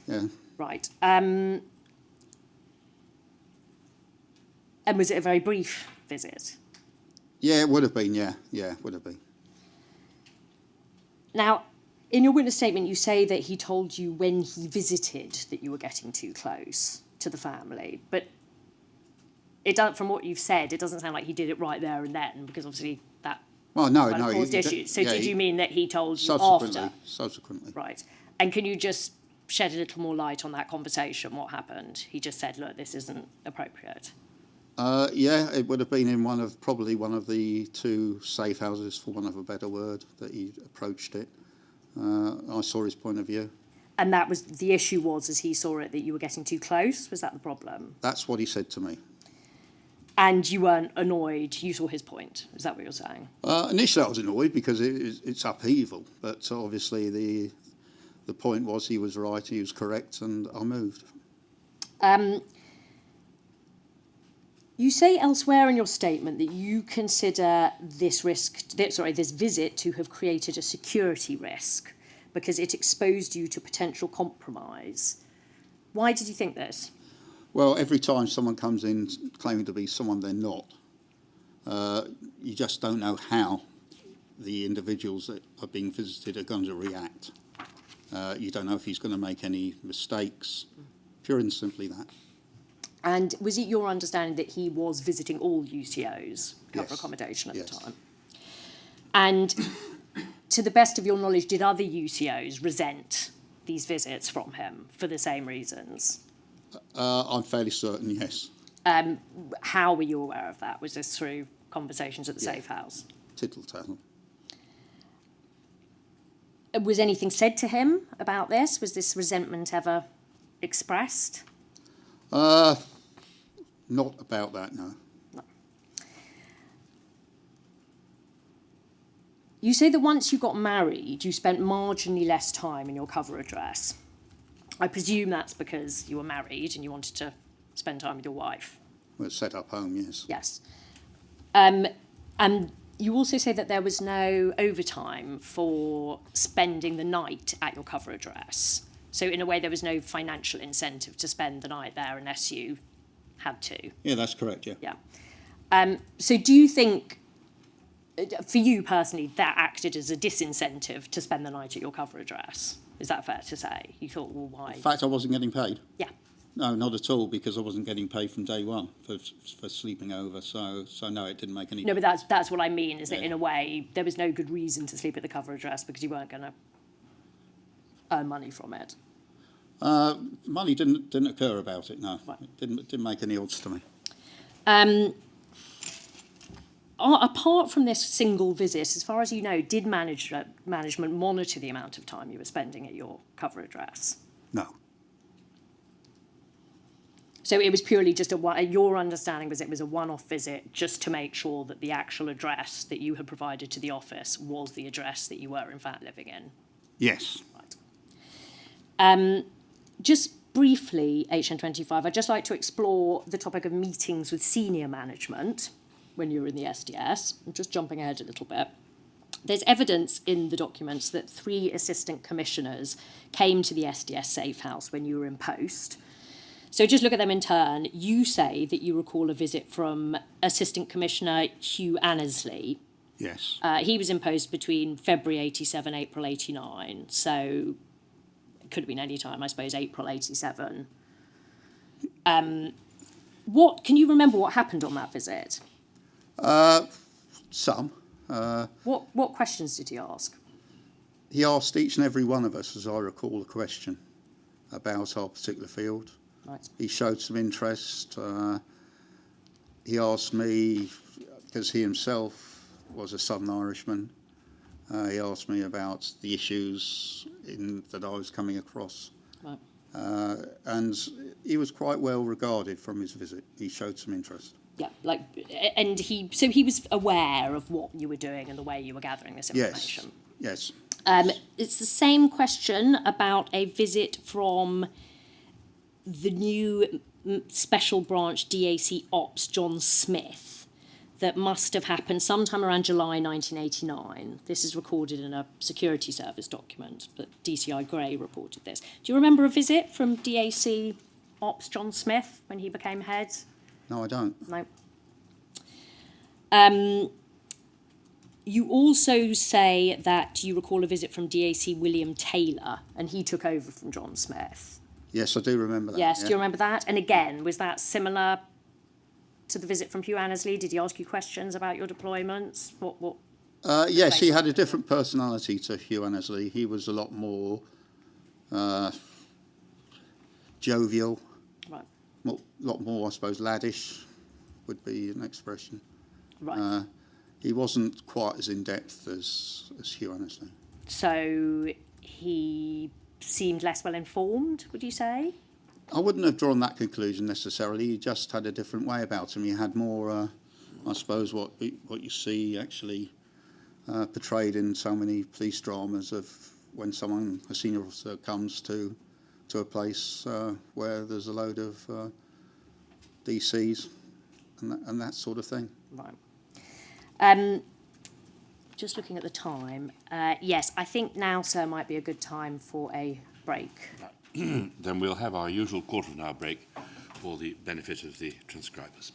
Yeah. Right. And was it a very brief visit? Yeah, it would have been. Yeah, it would have been. Now, in your witness statement, you say that he told you when he visited that you were getting too close to the family, but from what you've said, it doesn't sound like he did it right there and then, because obviously that caused issues. So did you mean that he told you after? Subsequently. Right. And can you just shed a little more light on that conversation? What happened? He just said, look, this isn't appropriate. Yeah, it would have been in probably one of the two safe houses, for want of a better word, that he approached it. I saw his point of view. And that was the issue, as he saw it, that you were getting too close? Was that the problem? That's what he said to me. And you weren't annoyed, you saw his point, is that what you're saying? Initially, I was annoyed because it's upheaval, but obviously the point was he was right, he was correct, and I moved. You say elsewhere in your statement that you consider this visit to have created a security risk because it exposed you to potential compromise. Why did you think this? Well, every time someone comes in claiming to be someone they're not, you just don't know how the individuals that are being visited are going to react. You don't know if he's going to make any mistakes, pure and simply that. And was it your understanding that he was visiting all UCOs, cover Yes. accommodation at Yes. the time? And to the best of your knowledge, did other UCOs resent these visits from him for the same reasons? I'm fairly certain, yes. How were you aware of that? Was this through conversations at the Yeah. safe house? Tittle-tattle. Was anything said to him about this? Was this resentment ever expressed? Not about that, no. You say that once you got married, you spent marginally less time in your cover address. I presume that's because you were married and you wanted to spend time with your wife. Well, set up home, yes. Yes. And you also say that there was no overtime for spending the night at your cover address. So in a way, there was no financial incentive to spend the night there unless you had to. Yeah, that's correct, yeah. Yeah. So do you think, for you personally, that acted as a disincentive to spend the night at your cover address? Is that fair to say? You thought, well, why? In fact, I wasn't getting paid. Yeah. No, not at all, because I wasn't getting paid from day one for sleeping over. So no, it didn't make any. No, but that's what I mean, is that Yeah. in a way, there was no good reason to sleep at the cover address because you weren't going to earn money from it. Money didn't occur about it. No, Right. it didn't make any odds to me. Apart from this single visit, as far as you know, did management monitor the amount of time you were spending at your cover address? No. So it was purely just your understanding was it was a one-off visit just to make sure that the actual address that you had provided to the office was the address that you were in fact living in? Yes. Right. Just briefly, HN25, I'd just like to explore the topic of meetings with senior management when you were in the SDS. I'm just jumping ahead a little bit. There's evidence in the documents that 3 assistant commissioners came to the SDS safe house when you were in post. So just look at them in turn. You say that you recall a visit from Assistant Commissioner Hugh Annesley. Yes. He was in post between February 87, April 89. So it could have been any time, I suppose, April 87. Can you remember what happened on that visit? Some. What questions did he ask? He asked each and every one of us, as I recall, a question about our particular field. Right. He showed some interest. He asked me, because he himself was a Southern Irishman, he asked me about the issues that I was coming across. Right. And he was quite well regarded from his visit. He showed some interest. Yeah, and he was aware of what you were doing and the way you were gathering this information. Yes. It's the same question about a visit from the new special branch DAC Ops, John Smith, that must have happened sometime around July 1989. This is recorded in a security service document, but DCI Gray reported this. Do you remember a visit from DAC Ops, John Smith, when he became head? No, I don't. No. You also say that you recall a visit from DAC William Taylor, and he took over from John Smith. Yes, I do remember that. Yes, yeah. do you remember that? And again, was that similar to the visit from Hugh Annesley? Did he ask you questions about your deployments? What? Yes, he had a different personality to Hugh Annesley. He was a lot more jovial, Right, a lot more, I suppose, laddish would be an expression. right. He wasn't quite as in-depth as Hugh Annesley. So he seemed less well informed, would you say? I wouldn't have drawn that conclusion necessarily. He just had a different way about him. He had more, I suppose, what you see actually portrayed in so many police dramas of when a senior officer comes to a place where there's a load of DCs and that sort of thing. Right. Just looking at the time, yes, I think now, sir, might be a good time for a break. Then we'll have our usual quarter of an hour break for the benefit of the transcribers.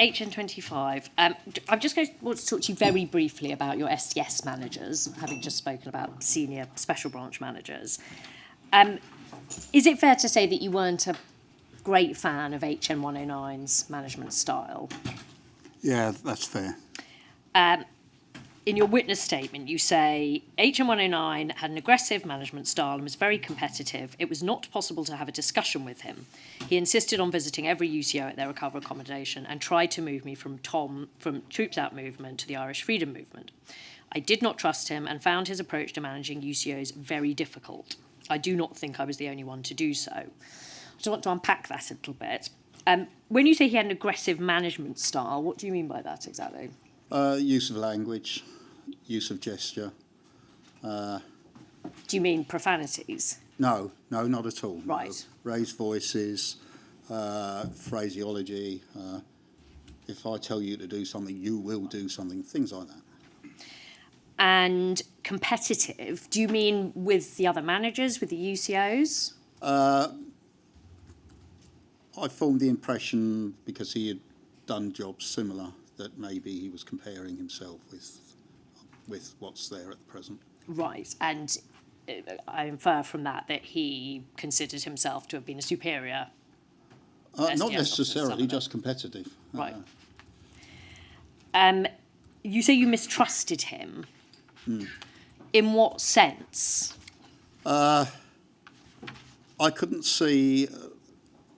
HN25. I'm just going to want to talk to you very briefly about your STS managers, having just spoken about senior special branch managers. Is it fair to say that you weren't a great fan of HN109's management style? Yeah, that's fair. In your witness statement, you say HN109 had an aggressive management style and was very competitive. It was not possible to have a discussion with him. He insisted on visiting every UCO at their recovery accommodation and tried to move me from Troops Out movement to the Irish Freedom movement. I did not trust him and found his approach to managing UCOs very difficult. I do not think I was the only one to do so. I just want to unpack that a little bit. When you say he had an aggressive management style, what do you mean by that exactly? Use of language, use of gesture. Do you mean profanities? No, not at all. Right. No. Raised voices, phraseology. If I tell you to do something, you will do something, things like that. And competitive, do you mean with the other managers, with the UCOs? I formed the impression, because he had done jobs similar, that maybe he was comparing himself with what's there at the present. Right, and I infer from that that he considered himself to have been a superior. Not SDF officer, necessarily, some of just competitive. Right. You say you mistrusted him. In what sense? I couldn't see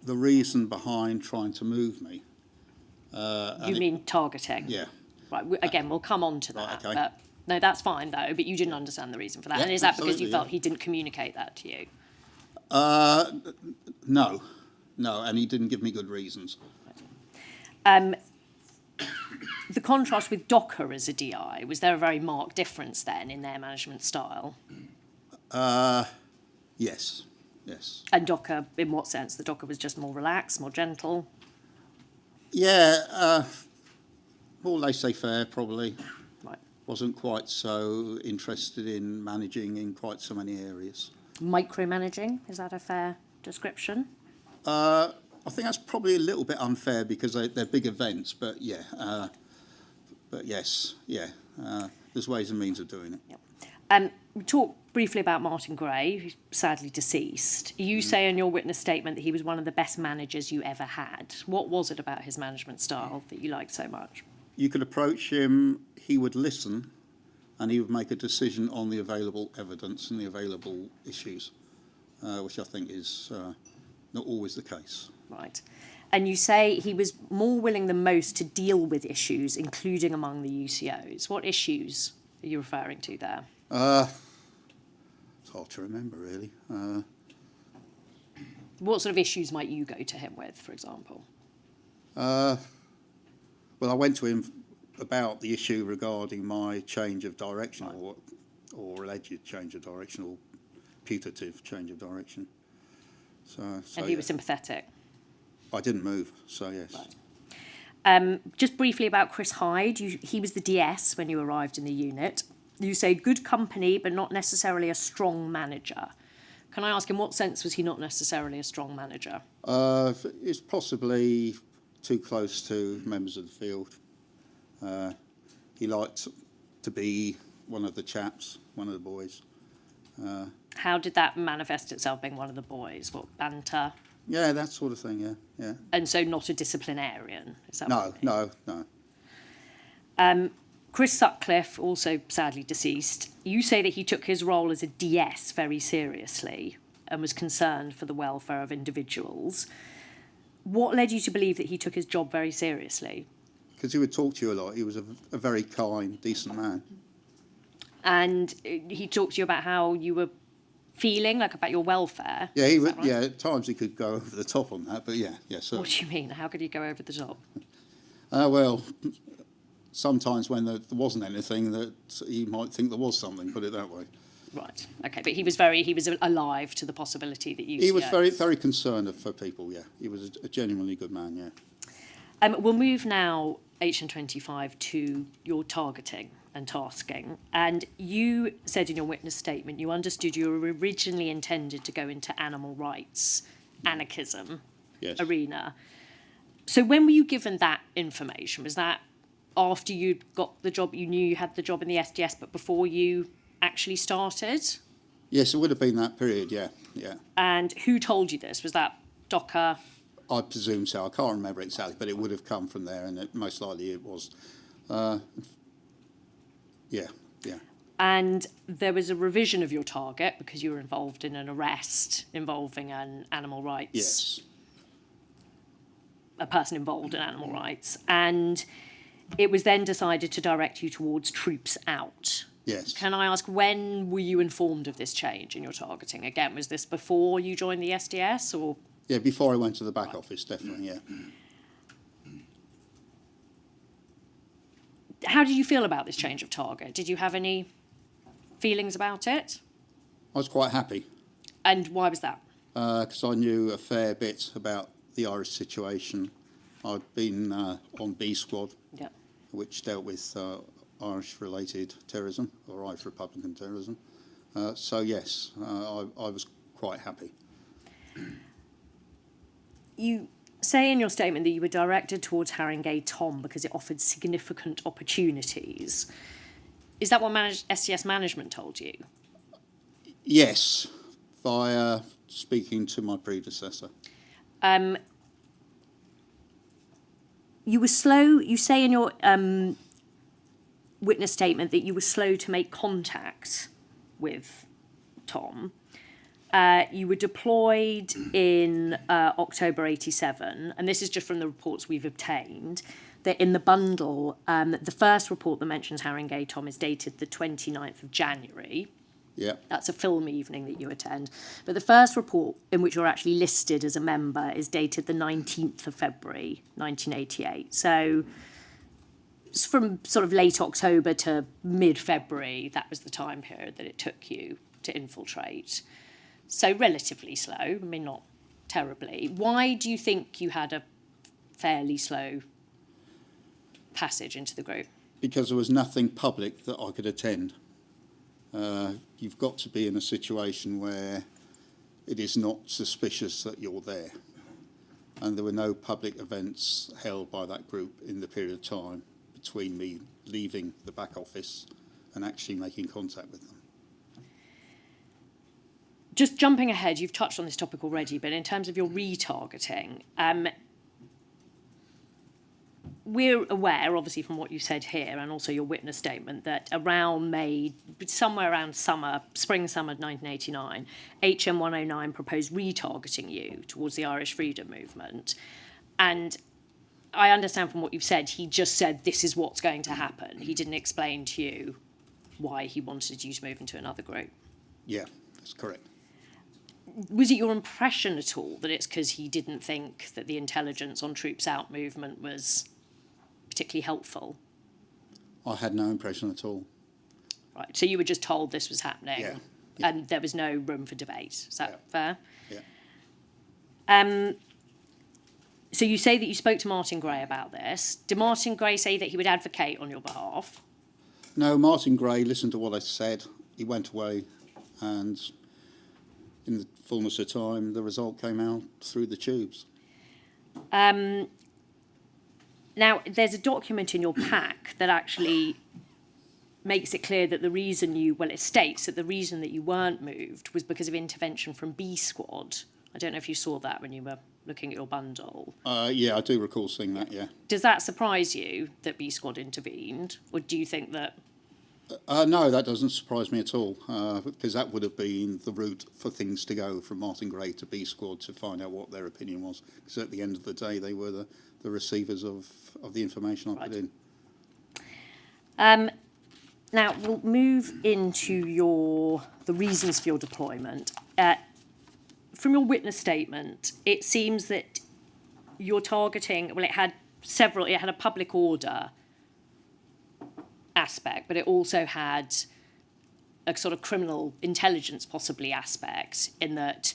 the reason behind trying to move me. You mean targeting? Yeah. Right, again, we'll come on to that. Right, okay. But, no, that's fine, though, but you didn't understand the reason for that. Yeah, And is that because you absolutely, felt yeah. he didn't communicate that to you? No, and he didn't give me good reasons. The contrast with Docker as a DI, was there a very marked difference then in their management style? Yes. And Docker, in what sense? The Docker was just more relaxed, more gentle? Yeah, more laissez-faire probably. Right. Wasn't quite so interested in managing in quite so many areas. Micromanaging, is that a fair description? I think that's probably a little bit unfair because they're big events, but yeah. But yes, yeah. There's ways and means of doing it. Yep. We talked briefly about Martin Gray, who's sadly deceased. You say in your witness statement that he was one of the best managers you ever had. What was it about his management style that you liked so much? You could approach him, he would listen, and he would make a decision on the available evidence and the available issues, which I think is not always the case. Right. And you say he was more willing than most to deal with issues, including among the UCOs. What issues are you referring to there? It's hard to remember, really. What sort of issues might you go to him with, for example? Well, I went to him about the issue regarding my change of direction, Right. or alleged change of direction, or putative change of direction. So And he yeah. was sympathetic. I didn't move, so yes. Right. Just briefly about Chris Hyde, he was the DS when you arrived in the unit. You say good company, but not necessarily a strong manager. Can I ask, in what sense was he not necessarily a strong manager? It's possibly too close to members of the field. He liked to be one of the chaps, one of the boys. How did that manifest itself being one of the boys? What, banter? Yeah, that sort of thing, yeah. And so not a disciplinarian? Is that what you mean? No. Chris Sutcliffe, also sadly deceased, you say that he took his role as a DS very seriously and was concerned for the welfare of individuals. What led you to believe that he took his job very seriously? Because he would talk to you a lot. He was a very kind, decent man. And he talked to you about how you were feeling, like about your welfare? Yeah, he Is would. that right? Yeah, at times he could go over the top on that, but yeah, certainly. What do you mean? How could he go over the top? Well, sometimes when there wasn't anything, that he might think there was something. Put it that way. Right. Okay. But he was alive to the possibility that you. He was very, very concerned for people. Yeah, he was a genuinely good man. Yeah. We'll move now, HN25, to your targeting and tasking. And you said in your witness statement you understood you were originally intended to go into animal rights, anarchism Yes. arena. So when were you given that information? Was that after you'd got the job, you knew you had the job in the SDS, but before you actually started? Yes, it would have been that period, yeah, yeah. And who told you this? Was that Docker? I presume so. I can't remember exactly, but it would have come from there, and most likely it was. Yeah. And there was a revision of your target because you were involved in an arrest involving an animal rights. Yes. A person involved in animal rights. And it was then decided to direct you towards troops out. Yes. Can I ask, when were you informed of this change in your targeting? Again, was this before you joined the SDS or? Yeah, before I went to the back office, definitely, yeah. How did you feel about this change of target? Did you have any feelings about it? I was quite happy And why was that? because I knew a fair bit about the Irish situation. I'd been on B Squad, Yeah. which dealt with Irish-related terrorism or Irish Republican terrorism. So yes, I was quite happy. You say in your statement that you were directed towards Haringey Tom because it offered significant opportunities. Is that what SDS management told you? Yes, via speaking to my predecessor. You were slow, you say in your witness statement that you were slow to make contact with Tom. You were deployed in October 87, and this is just from the reports we've obtained, that in the bundle, the first report that mentions Haringey Tom is dated the 29th of January. Yeah. That's a film evening that you attend. But the first report in which you're actually listed as a member is dated the 19th of February, 1988. So it's from sort of late October to mid-February, that was the time period that it took you to infiltrate. So relatively slow, I mean, not terribly. Why do you think you had a fairly slow passage into the group? Because there was nothing public that I could attend. You've got to be in a situation where it is not suspicious that you're there. And there were no public events held by that group in the period of time between me leaving the back office and actually making contact with them. Just jumping ahead, you've touched on this topic already, but in terms of your retargeting, we're aware, obviously, from what you said here and also your witness statement, that around May, somewhere around spring-summer 1989, HM 109 proposed retargeting you towards the Irish freedom movement. And I understand from what you've said, he just said this is what's going to happen. He didn't explain to you why he wanted you to move into another group. Yeah, that's correct. Was it your impression at all that it's because he didn't think that the intelligence on troops out movement was particularly helpful? I had no impression at all. Right, so you were just told this was happening, Yeah. and there was no room for debate. Is that fair? Yeah. So you say that you spoke to Martin Gray about this. Did Martin Gray say that he would advocate on your behalf? No, Martin Gray listened to what I said. He went away, and in the fullness of time, the result came out through the tubes. Now, there's a document in your pack that actually makes it clear that the reason it states that the reason that you weren't moved was because of intervention from B Squad. I don't know if you saw that when you were looking at your bundle. Yeah, I do recall seeing that, yeah. Does that surprise you that B Squad intervened? Or do you think that... No, that doesn't surprise me at all, because that would have been the route for things to go from Martin Gray to B Squad to find out what their opinion was. Because at the end of the day, they were the receivers of the information I put in. Now, we'll move into the reasons for your deployment. From your witness statement, it seems that your targeting, it had a public order aspect, but it also had a sort of criminal intelligence possibly aspect, in that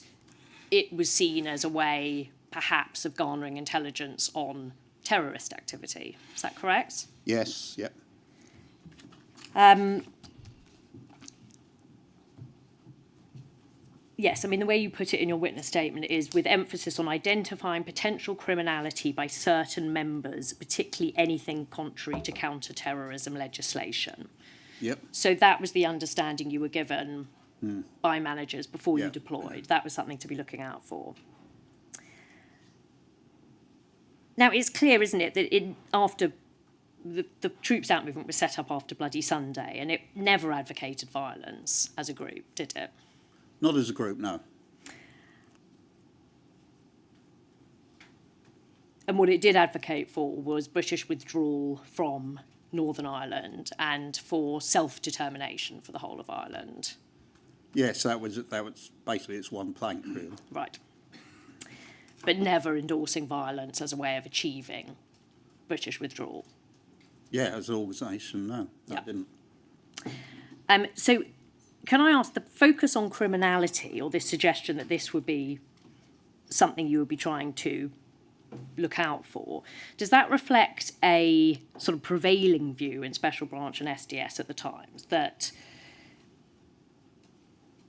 it was seen as a way perhaps of garnering intelligence on terrorist activity. Is that correct? Yes, yep. Yes, I mean, the way you put it in your witness statement is with emphasis on identifying potential criminality by certain members, particularly anything contrary to counter-terrorism legislation. Yep. So that was the understanding you were given by managers before you Yeah. deployed. That was something to be looking out for. Now, it's clear, isn't it, that after the Troops Out movement was set up after Bloody Sunday, and it never advocated violence as a group, did it? Not as a group, no. And what it did advocate for was British withdrawal from Northern Ireland and for self-determination for the whole of Ireland. Yes, that was basically its one plank, really. Right. But never endorsing violence as a way of achieving British withdrawal. Yeah, as an organisation, no, that Yeah. didn't. So can I ask, the focus on criminality, or this suggestion that this would be something you would be trying to look out for, does that reflect a sort of prevailing view in Special Branch and SDS at the Times, that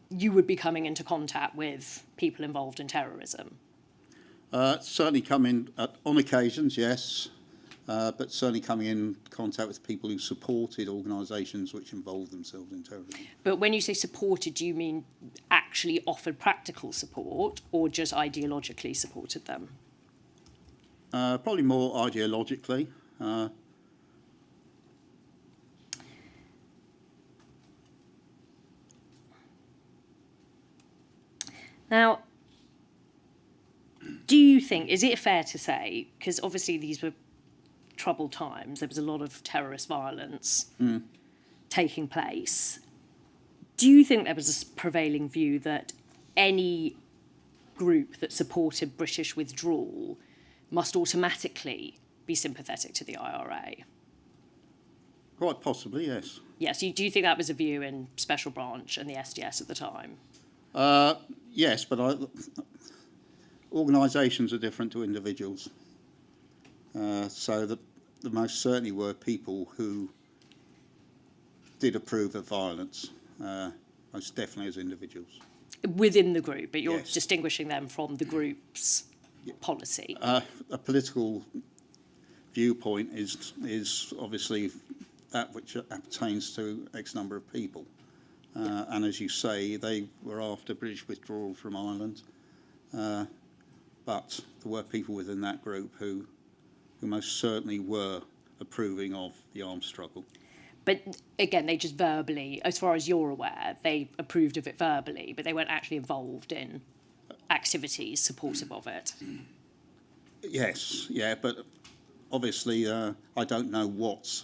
you would be coming into contact with people involved in terrorism? Certainly come in, on occasions, yes, but certainly coming in contact with people who supported organisations which involved themselves in terrorism. But when you say supported, do you mean actually offered practical support or just ideologically supported them? Probably more ideologically. Now, do you think, is it fair to say, because obviously these were troubled times, there was a lot of terrorist violence taking place, do you think there was a prevailing view that any group that supported British withdrawal must automatically be sympathetic to the IRA? Quite possibly, yes. Yes, do you think that was a view in Special Branch and the SDS at the time? Yes, but organisations are different to individuals. So there most certainly were people who did approve of violence, most definitely as individuals. Within the group, but you're Yes. distinguishing them from the group's policy. A political viewpoint is obviously that which pertains to X number of people. And as you say, they were after British withdrawal from Ireland. But there were people within that group who most certainly were approving of the armed struggle. But again, they just verbally, as far as you're aware, they approved of it verbally, but they weren't actually involved in activities supportive of it. Yes, yeah, but obviously I don't know what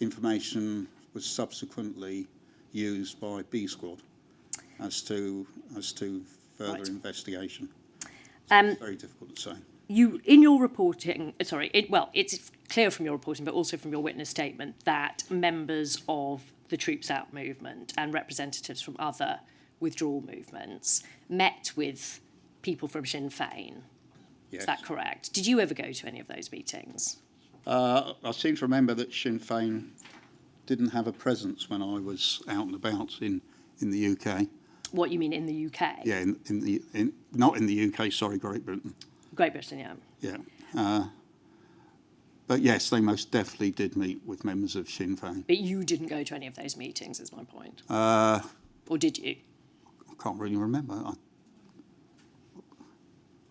information was subsequently used by B Squad as to further Right. investigation. So it's very difficult to say. You, in your reporting, it's clear from your reporting, but also from your witness statement, that members of the Troops Out movement and representatives from other withdrawal movements met with people from Sinn Féin. Yes. Is that correct? Did you ever go to any of those meetings? I seem to remember that Sinn Féin didn't have a presence when I was out and about in the UK. What you mean in the UK? Yeah, not in the UK, sorry, Great Britain. Great Britain, yeah. Yeah. But yes, they most definitely did meet with members of Sinn Féin. But you didn't go to any of those meetings, is my point. Or did you? I can't really remember.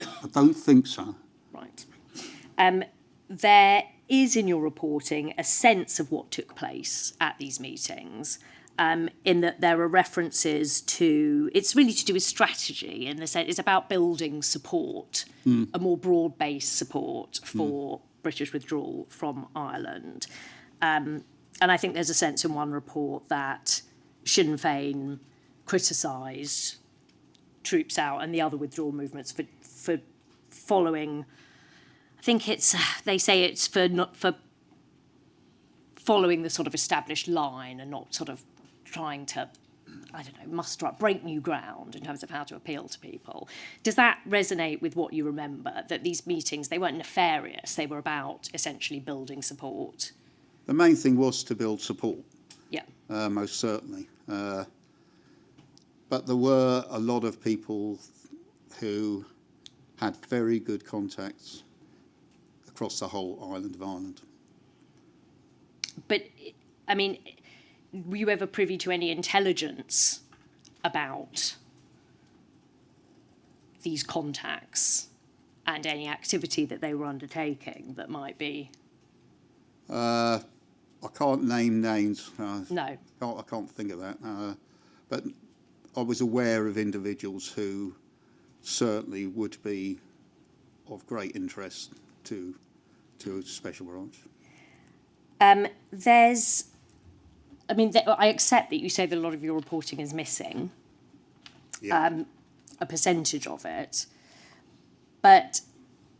I don't think so. Right. There is in your reporting a sense of what took place at these meetings, in that there are references to, it's really to do with strategy, in the sense it's about building support, a more broad-based support for British withdrawal from Ireland. And I think there's a sense in one report that Sinn Féin criticised Troops Out and the other withdrawal movements for following, I think it's, they say it's for following the sort of established line and not sort of trying to, I don't know, muster up, break new ground in terms of how to appeal to people. Does that resonate with what you remember, that these meetings, they weren't nefarious, they were about essentially building support? The main thing was to build support. Yeah. Most certainly. But but there were a lot of people who had very good contacts across the whole island of Ireland. But, I mean, were you ever privy to any intelligence about these contacts and any activity that they were undertaking that might be? I can't name names. No. I can't think of that. But I was aware of individuals who certainly would be of great interest to a special branch. I accept that you say that a lot of your reporting is missing, Yeah. a percentage of it, but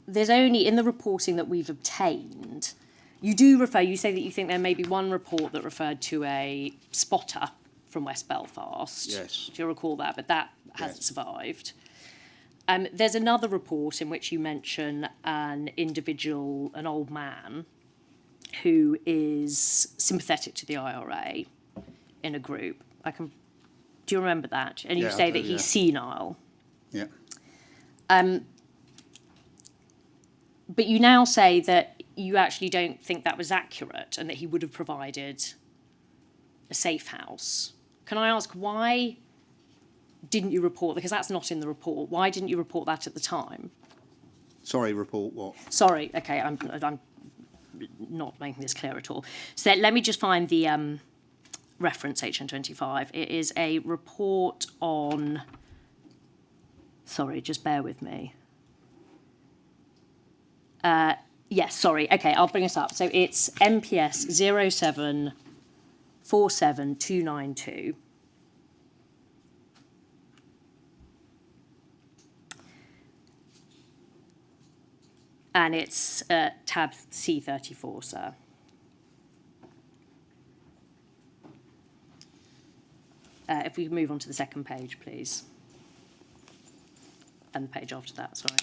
there's only, in the reporting that we've obtained, you say that you think there may be one report that referred to a spotter from West Belfast. Yes. Do you recall that? But that hasn't Yes. survived. There's another report in which you mention an individual, an old man, who is sympathetic to the IRA in a group. Do you remember that? And you Yeah, say I that do, he's yeah. senile. Yeah. But you now say that you actually don't think that was accurate and that he would have provided a safe house. Can I ask, why didn't you report, because that's not in the report, why didn't you report that at the time? Sorry, report what? Sorry, okay, I'm not making this clear at all. So let me just find the reference HN25. It is a report on, sorry, just bear with me. Yes, sorry, okay, I'll bring us up. So it's MPS 0747292. And it's tab C34, sir. If we move on to the second page, please. And the page after that, sorry.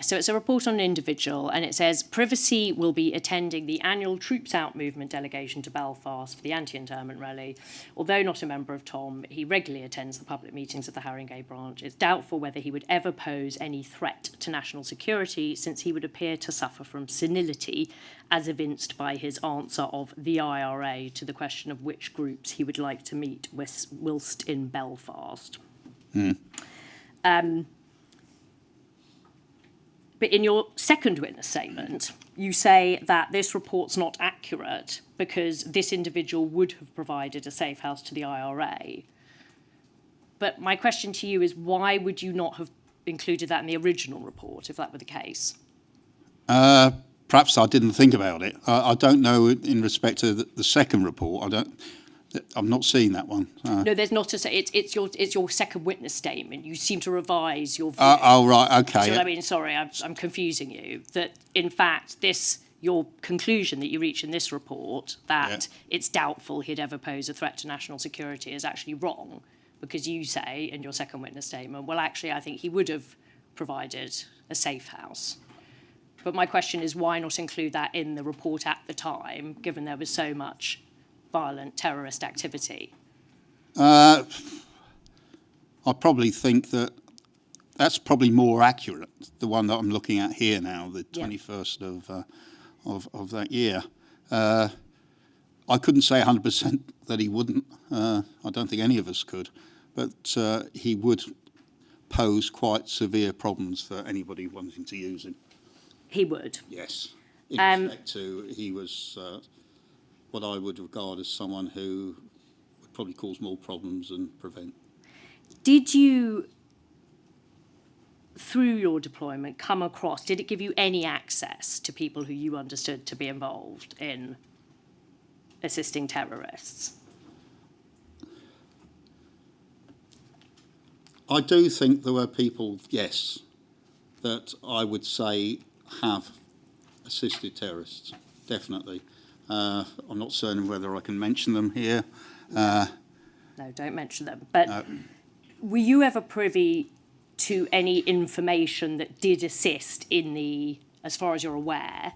So it's a report on an individual, and it says, Privacy will be attending the annual Troops Out movement delegation to Belfast for the anti-internment rally. Although not a member of TOM, he regularly attends the public meetings of the Haringey branch. It's doubtful whether he would ever pose any threat to national security, since he would appear to suffer from senility, as evinced by his answer of the IRA to the question of which groups he would like to meet whilst in Belfast. But in your second witness statement, you say that this report's not accurate because this individual would have provided a safe house to the IRA. But my question to you is, why would you not have included that in the original report, if that were the case? Perhaps I didn't think about it. I don't know in respect to the second report. I'm not seeing that one. No, there's not it's your second witness statement. You seem to revise your view. Oh, right, okay. So, I mean, sorry, I'm confusing you. That, in fact, your conclusion that you reach in this report, that it's doubtful he'd ever pose a threat to national security, is actually wrong, because you say in your second witness statement, well, actually, I think he would have provided a safe house. But my question is, why not include that in the report at the time, given there was so much violent terrorist activity? I probably think that's probably more accurate, the one that I'm looking at here now, the 21st of that year. I couldn't say 100% that he wouldn't. I don't think any of us could. But he would pose quite severe problems for anybody wanting to use him. He would? Yes. In respect to, he was what I would regard as someone who would probably cause more problems than prevent. Did you, through your deployment, did it give you any access to people who you understood to be involved in assisting terrorists? I do think there were people, yes, that I would say have assisted terrorists, definitely. I'm not certain whether I can mention them here. No, don't mention them. But were you ever privy to any information that did assist in as far as you're aware,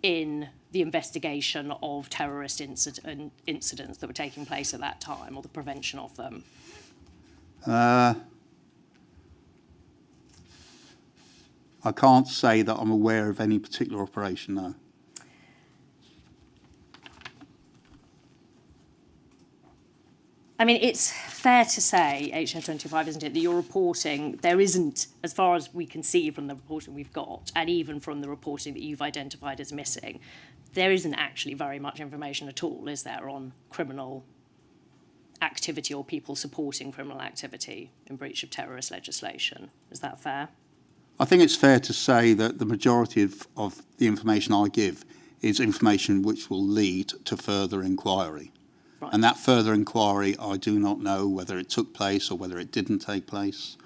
in the investigation of terrorist incidents that were taking place at that time, or the prevention of them? I can't say that I'm aware of any particular operation, no. I mean, it's fair to say, HN25, isn't it, that you're reporting, there isn't, as far as we can see from the reporting we've got, and even from the reporting that you've identified as missing, there isn't actually very much information at all, is there, on criminal activity or people supporting criminal activity in breach of terrorist legislation. Is that fair? I think it's fair to say that the majority of the information I give is information which will lead to further inquiry. Right. And that further inquiry, I do not know whether it took place or whether it didn't take place.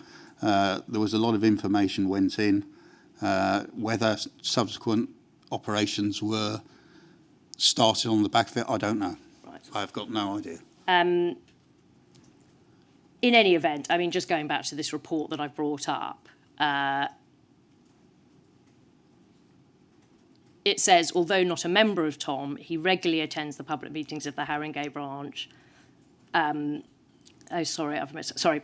There was a lot of information went in. Whether subsequent operations were started on the back of it, I don't know. Right. I've got no idea. In any event, I mean, just going back to this report that I've brought up, it says, although not a member of Tom, he regularly attends the public meetings of the Haringey branch. Oh, sorry, I've missed. Sorry,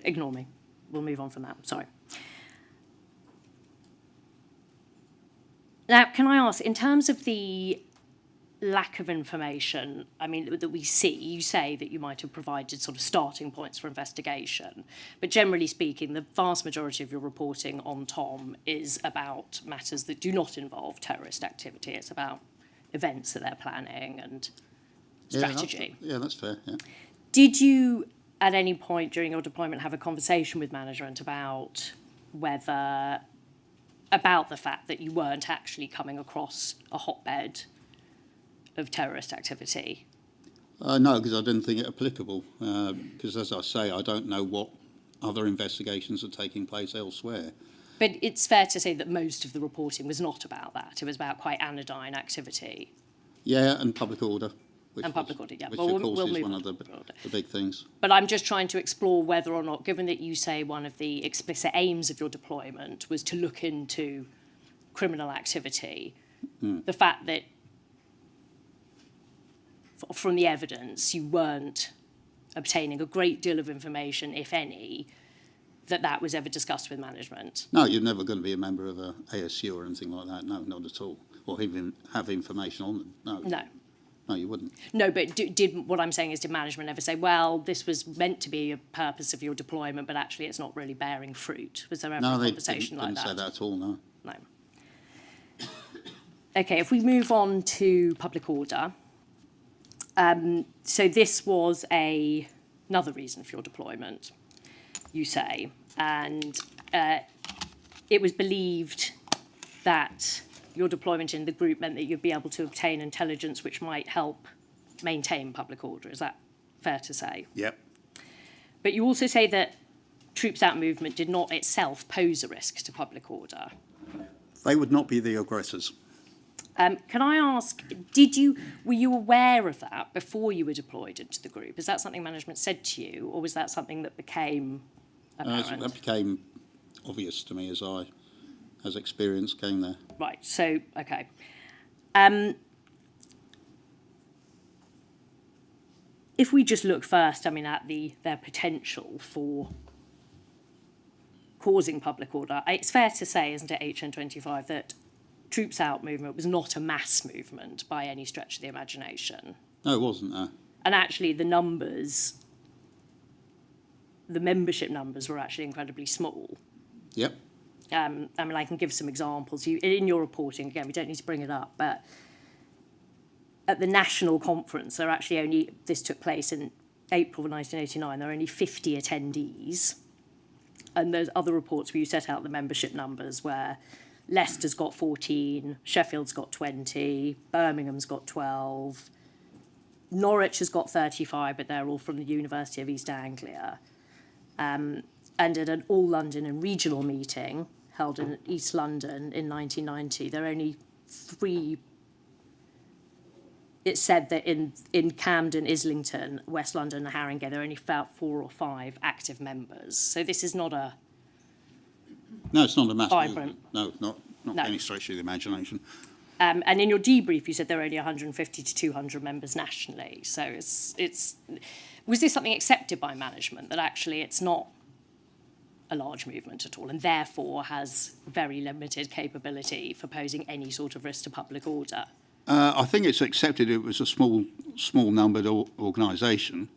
ignore me. We'll move on from that. Sorry. Now, can I ask, in terms of the lack of information, I mean, that we see, you say that you might have provided sort of starting points for investigation, but generally speaking, the vast majority of your reporting on Tom is about matters that do not involve terrorist activity. It's about events that they're planning and strategy. Yeah, that's fair, yeah. Did you, at any point during your deployment, have a conversation with management about the fact that you weren't actually coming across a hotbed of terrorist activity? No, because I didn't think it applicable. Because, as I say, I don't know what other investigations are taking place elsewhere. But it's fair to say that most of the reporting was not about that. It was about quite anodyne activity. Yeah, and public order. And public order, yeah. Which, Well, of course, we'll is move one on of to the public order. big things. But I'm just trying to explore whether or not, given that you say one of the explicit aims of your deployment was to look into criminal activity, the fact that from the evidence you weren't obtaining a great deal of information, if any, that was ever discussed with management. No, you're never going to be a member of a ASU or anything like that. No, not at all. Or even have information on them. No. No, you wouldn't. No, but what I'm saying is, did management ever say, well, this was meant to be a purpose of your deployment, but actually it's not really bearing fruit? Was there ever a conversation like that? No, they didn't say that at all, no. No. Okay, if we move on to public order. So this was another reason for your deployment, you say, and it was believed that your deployment in the group meant that you'd be able to obtain intelligence which might help maintain public order. Is that fair to say? Yep. But you also say that troops out movement did not itself pose a risk to public order. They would not be the aggressors. Can I ask, were you aware of that before you were deployed into the group? Is that something management said to you, or was that something that became apparent? That became obvious to me as experience came there. Right, so, okay. If we just look first, I mean, at their potential for causing public order, it's fair to say, isn't it, HN25, that troops out movement was not a mass movement by any stretch of the imagination. No, it wasn't, no. And actually the membership numbers were actually incredibly small. Yep. I mean, I can give some examples. In your reporting, again, we don't need to bring it up, but at the national conference, this took place in April 1989, there were only 50 attendees. And there's other reports where you set out the membership numbers where Leicester's got 14, Sheffield's got 20, Birmingham's got 12, Norwich has got 35, but they're all from the University of East Anglia. And at an all-London and regional meeting held in East London in 1990, there are only 3. It's said that in Camden, Islington, West London and Haringey, there are only about 4 or 5 active members. So this is not a... No, it's not a mass vibrant. movement. No, not by any stretch of the imagination. And in your debrief, you said there are only 150 to 200 members nationally. So was this something accepted by management, that actually it's not a large movement at all, and therefore has very limited capability for posing any sort of risk to public order? I think it's accepted it was a small numbered organisation.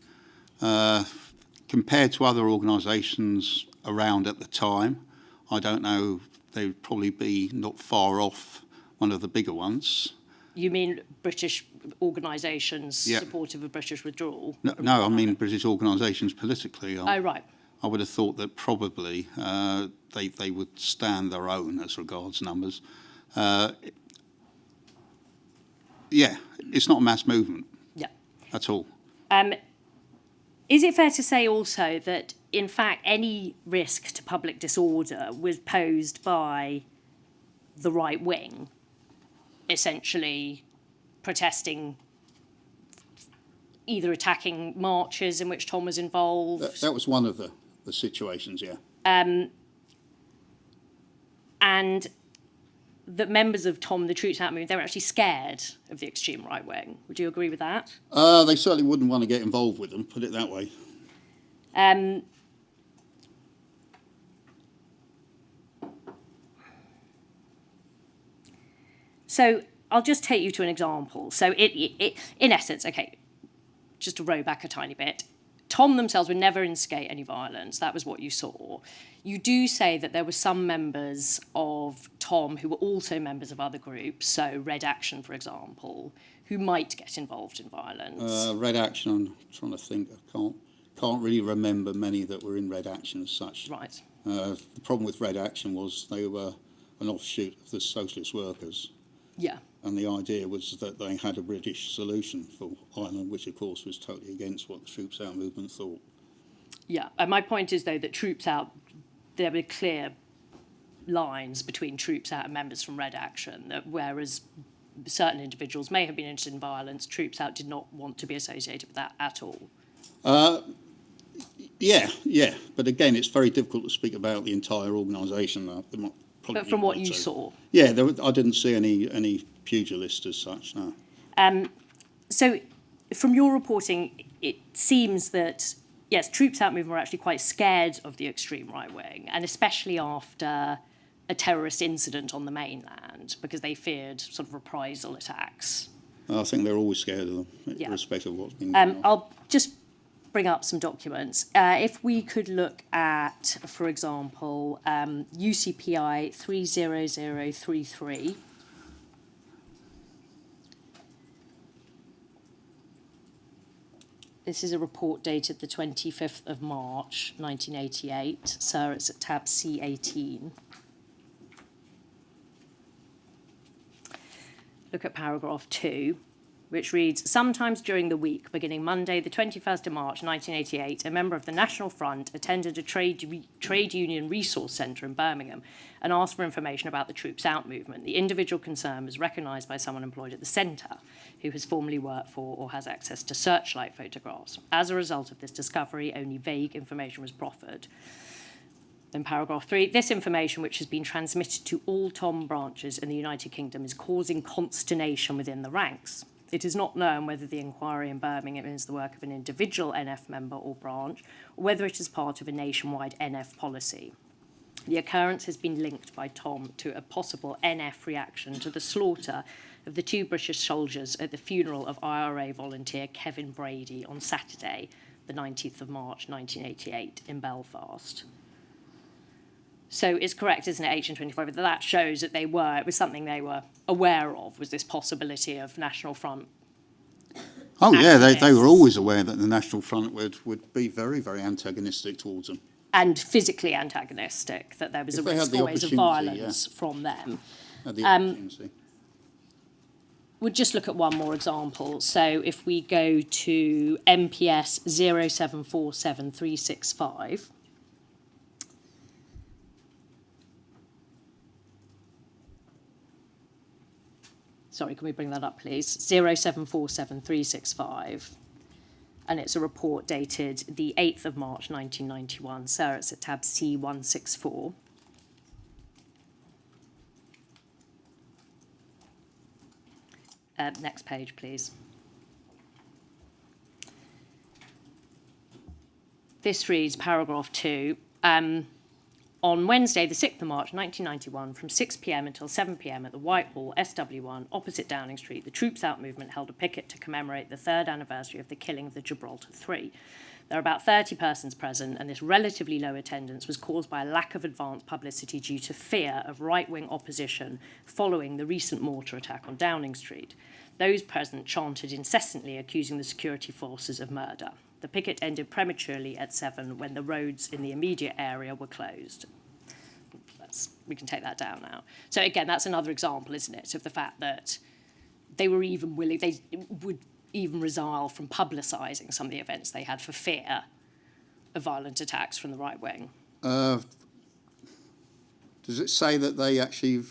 Compared to other organisations around at the time, I don't know, they'd probably be not far off one of the bigger ones. You mean British organisations Yeah. supportive of British withdrawal? No, I mean British organisations politically. Oh, right. I would have thought that probably they would stand their own as regards numbers. Yeah, it's not a mass movement Yeah. at all. Is it fair to say also that, in fact, any risk to public disorder was posed by the right wing, essentially protesting, either attacking marches in which Tom was involved? That was one of the situations, yeah. And that members of Tom, the Troops Out movement, they were actually scared of the extreme right wing. Would you agree with that? They certainly wouldn't want to get involved with them, put it that way. So I'll just take you to an example. So it in essence, okay, just to row back a tiny bit, Tom themselves would never instigate any violence. That was what you saw. You do say that there were some members of Tom who were also members of other groups, so Red Action, for example, who might get involved in violence. Red Action, I'm trying to think, I can't really remember many that were in Red Action as such. Right. The problem with Red Action was they were an offshoot of the Socialist Workers. Yeah. And the idea was that they had a British solution for Ireland, which of course was totally against what the Troops Out movement thought. Yeah. And my point is, though, that Troops Out, there were clear lines between Troops Out and members from Red Action, that whereas certain individuals may have been interested in violence, Troops Out did not want to be associated with that at all. Yeah. But again, it's very difficult to speak about the entire organisation. But from what you saw? Yeah, I didn't see any pugilists as such, no. So from your reporting, it seems that, yes, Troops Out movement were actually quite scared of the extreme right wing, and especially after a terrorist incident on the mainland, because they feared sort of reprisal attacks. I think they're always scared of them, Yeah. irrespective of what's been going on. I'll just bring up some documents. If we could look at, for example, UCPI 30033. This is a report dated the 25th of March, 1988. So it's at tab C18. Look at paragraph 2, which reads, sometimes during the week, beginning Monday, the 21st of March, 1988, a member of the National Front attended a trade union resource centre in Birmingham and asked for information about the Troops Out movement. The individual concerned was recognised by someone employed at the centre who has formerly worked for or has access to searchlight photographs. As a result of this discovery, only vague information was proffered. In paragraph 3, this information, which has been transmitted to all Tom branches in the United Kingdom, is causing consternation within the ranks. It is not known whether the inquiry in Birmingham is the work of an individual NF member or branch, or whether it is part of a nationwide NF policy. The occurrence has been linked by Tom to a possible NF reaction to the slaughter of the 2 British soldiers at the funeral of IRA volunteer Kevin Brady on Saturday, the 19th of March 1988, in Belfast. So it's correct, isn't it, HN25, that shows that it was something they were aware of, was this possibility of National Front. Oh yeah, they were always aware that the National Front would be very, very antagonistic towards them. And physically antagonistic, that there was a risk always of violence from them. At the opportunity. We'll just look at one more example. So if we go to MPS 0747365, sorry, can we bring that up, please? 0747365. And it's a report dated the 8th of March, 1991. So it's at tab C164. Next page, please. This reads, paragraph 2. On Wednesday, the 6th of March, 1991, from 6 p.m. until 7 p.m. at the Whitehall, SW1, opposite Downing Street, the Troops Out movement held a picket to commemorate the 3rd anniversary of the killing of the Gibraltar Three. There were about 30 persons present, and this relatively low attendance was caused by a lack of advance publicity due to fear of right-wing opposition following the recent mortar attack on Downing Street. Those present chanted incessantly, accusing the security forces of murder. The picket ended prematurely at 7 when the roads in the immediate area were closed. We can take that down now. So again, that's another example, isn't it, of the fact that they were even willing, they would even resile from publicising some of the events they had for fear of violent attacks from the right wing. Does it say that they actually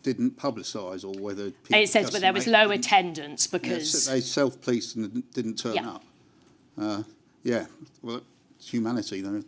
didn't publicise, or whether people It says, just but there was low attendance because... they self-policed and didn't turn Yeah. up? Yeah, well, it's humanity, though.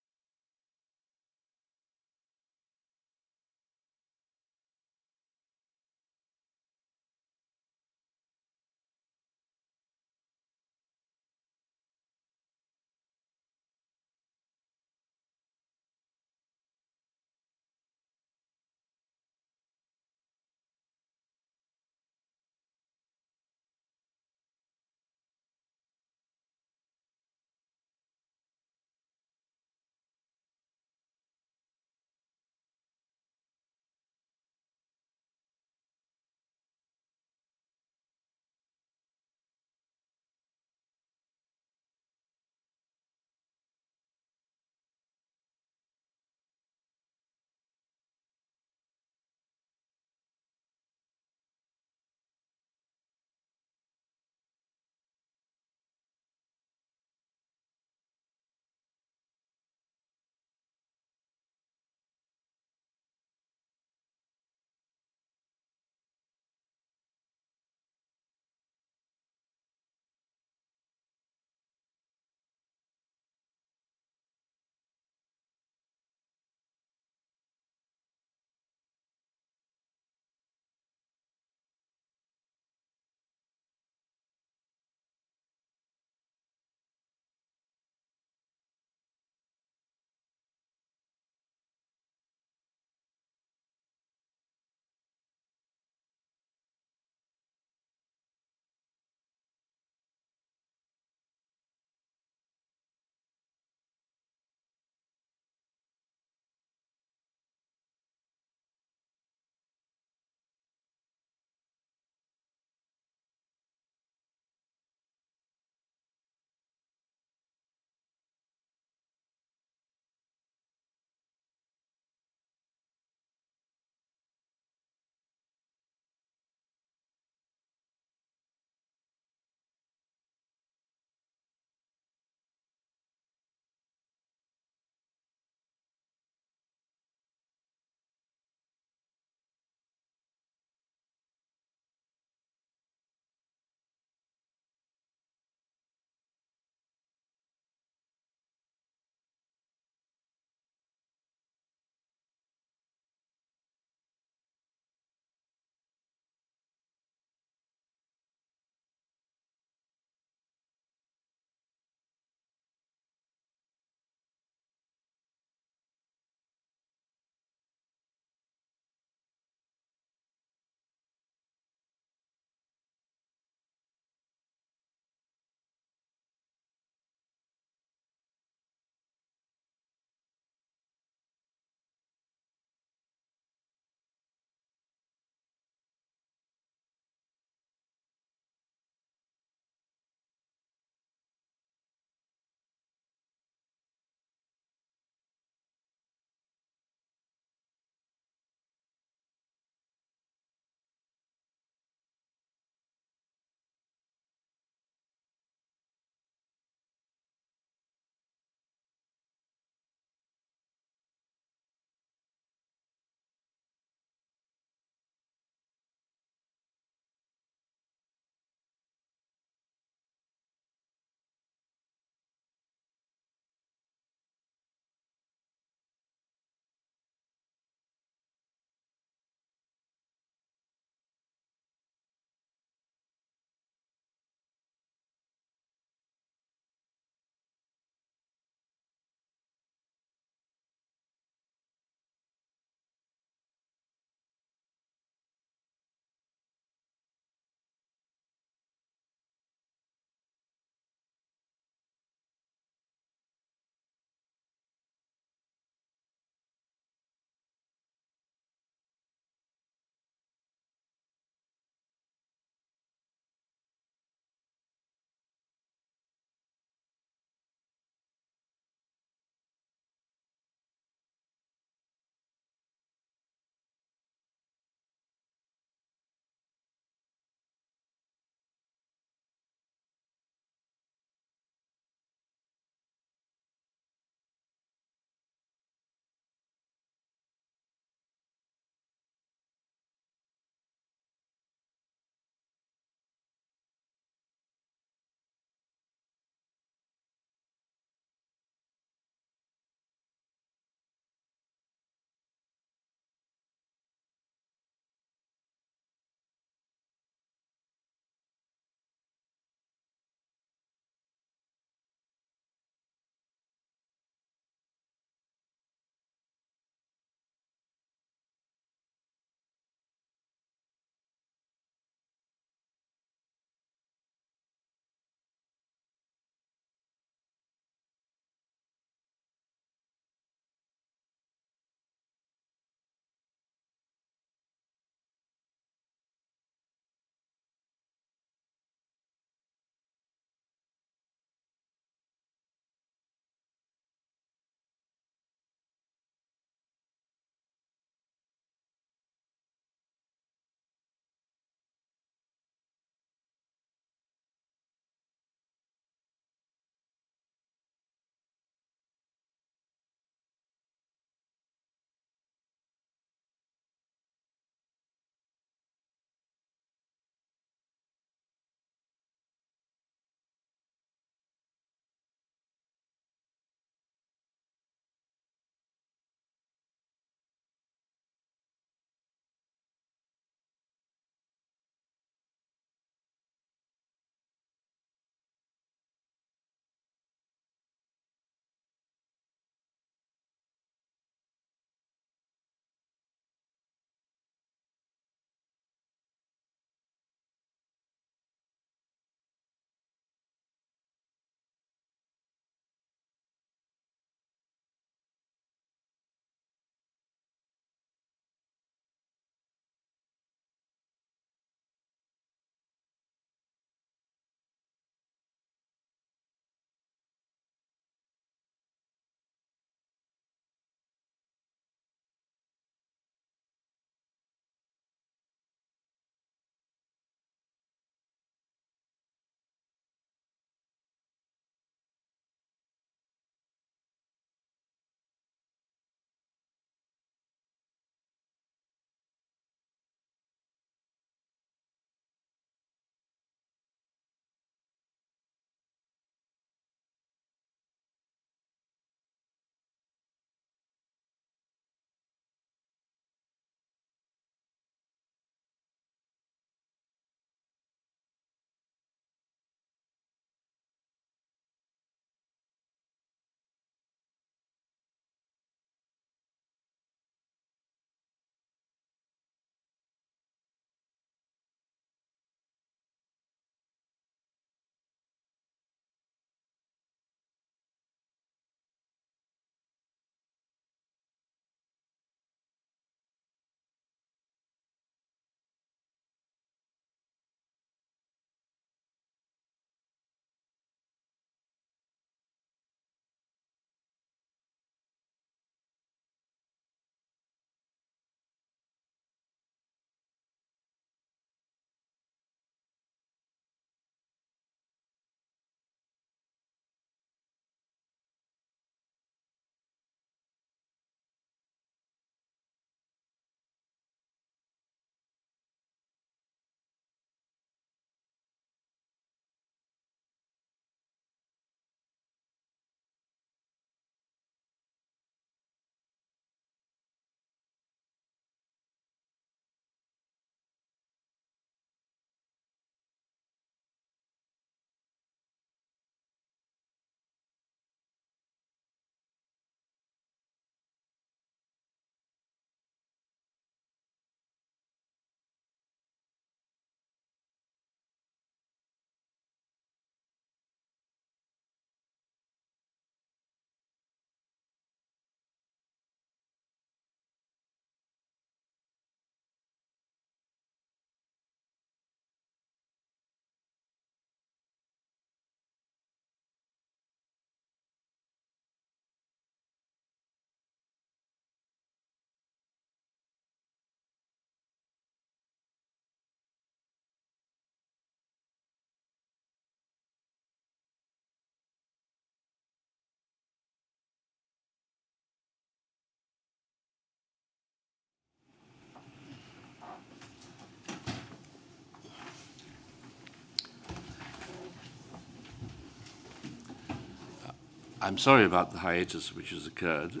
I'm sorry about the hiatus which has occurred,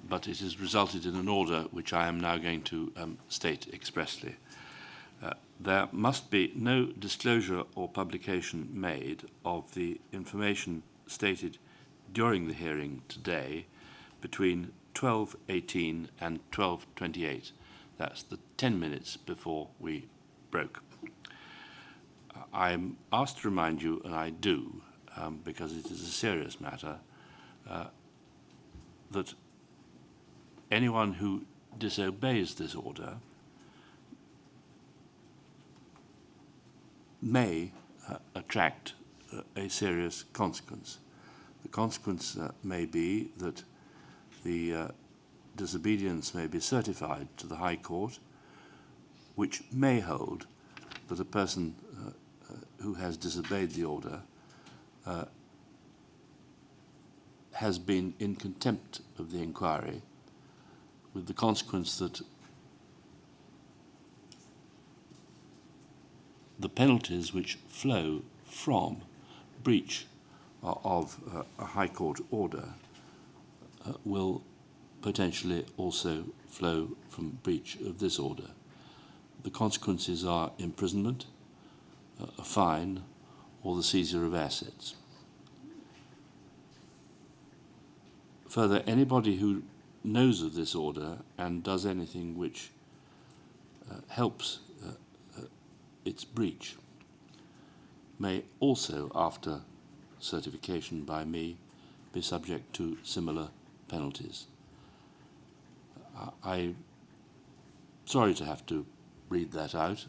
but it has resulted in an order which I am now going to state expressly. There must be no disclosure or publication made of the information stated during the hearing today between 12:18 and 12:28. That's the 10 minutes before we broke. I'm asked to remind you, and I do, because it is a serious matter, that anyone who disobeys this order may attract a serious consequence. The consequence may be that the disobedience may be certified to the High Court, which may hold that a person who has disobeyed the order has been in contempt of the inquiry, with the consequence that the penalties which flow from breach of a High Court order will potentially also flow from breach of this order. The consequences are imprisonment, a fine, or the seizure of assets. Further, anybody who knows of this order and does anything which helps its breach may also, after certification by me, be subject to similar penalties. I'm sorry to have to read that out,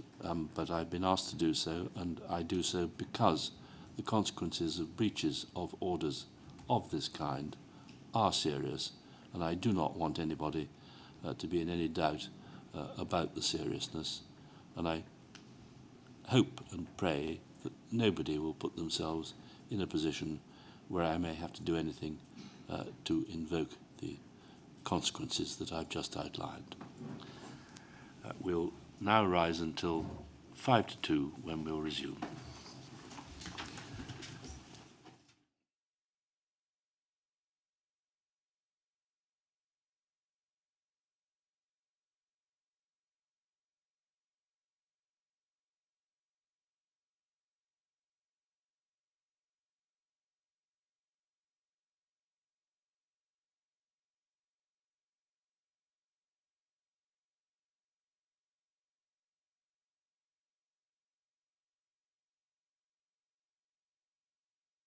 but I've been asked to do so, and I do so because the consequences of breaches of orders of this kind are serious, and I do not want anybody to be in any doubt about the seriousness, and I hope and pray that nobody will put themselves in a position where I may have to do anything to invoke the consequences that I've just outlined. We'll now rise until 1:55 when we'll resume.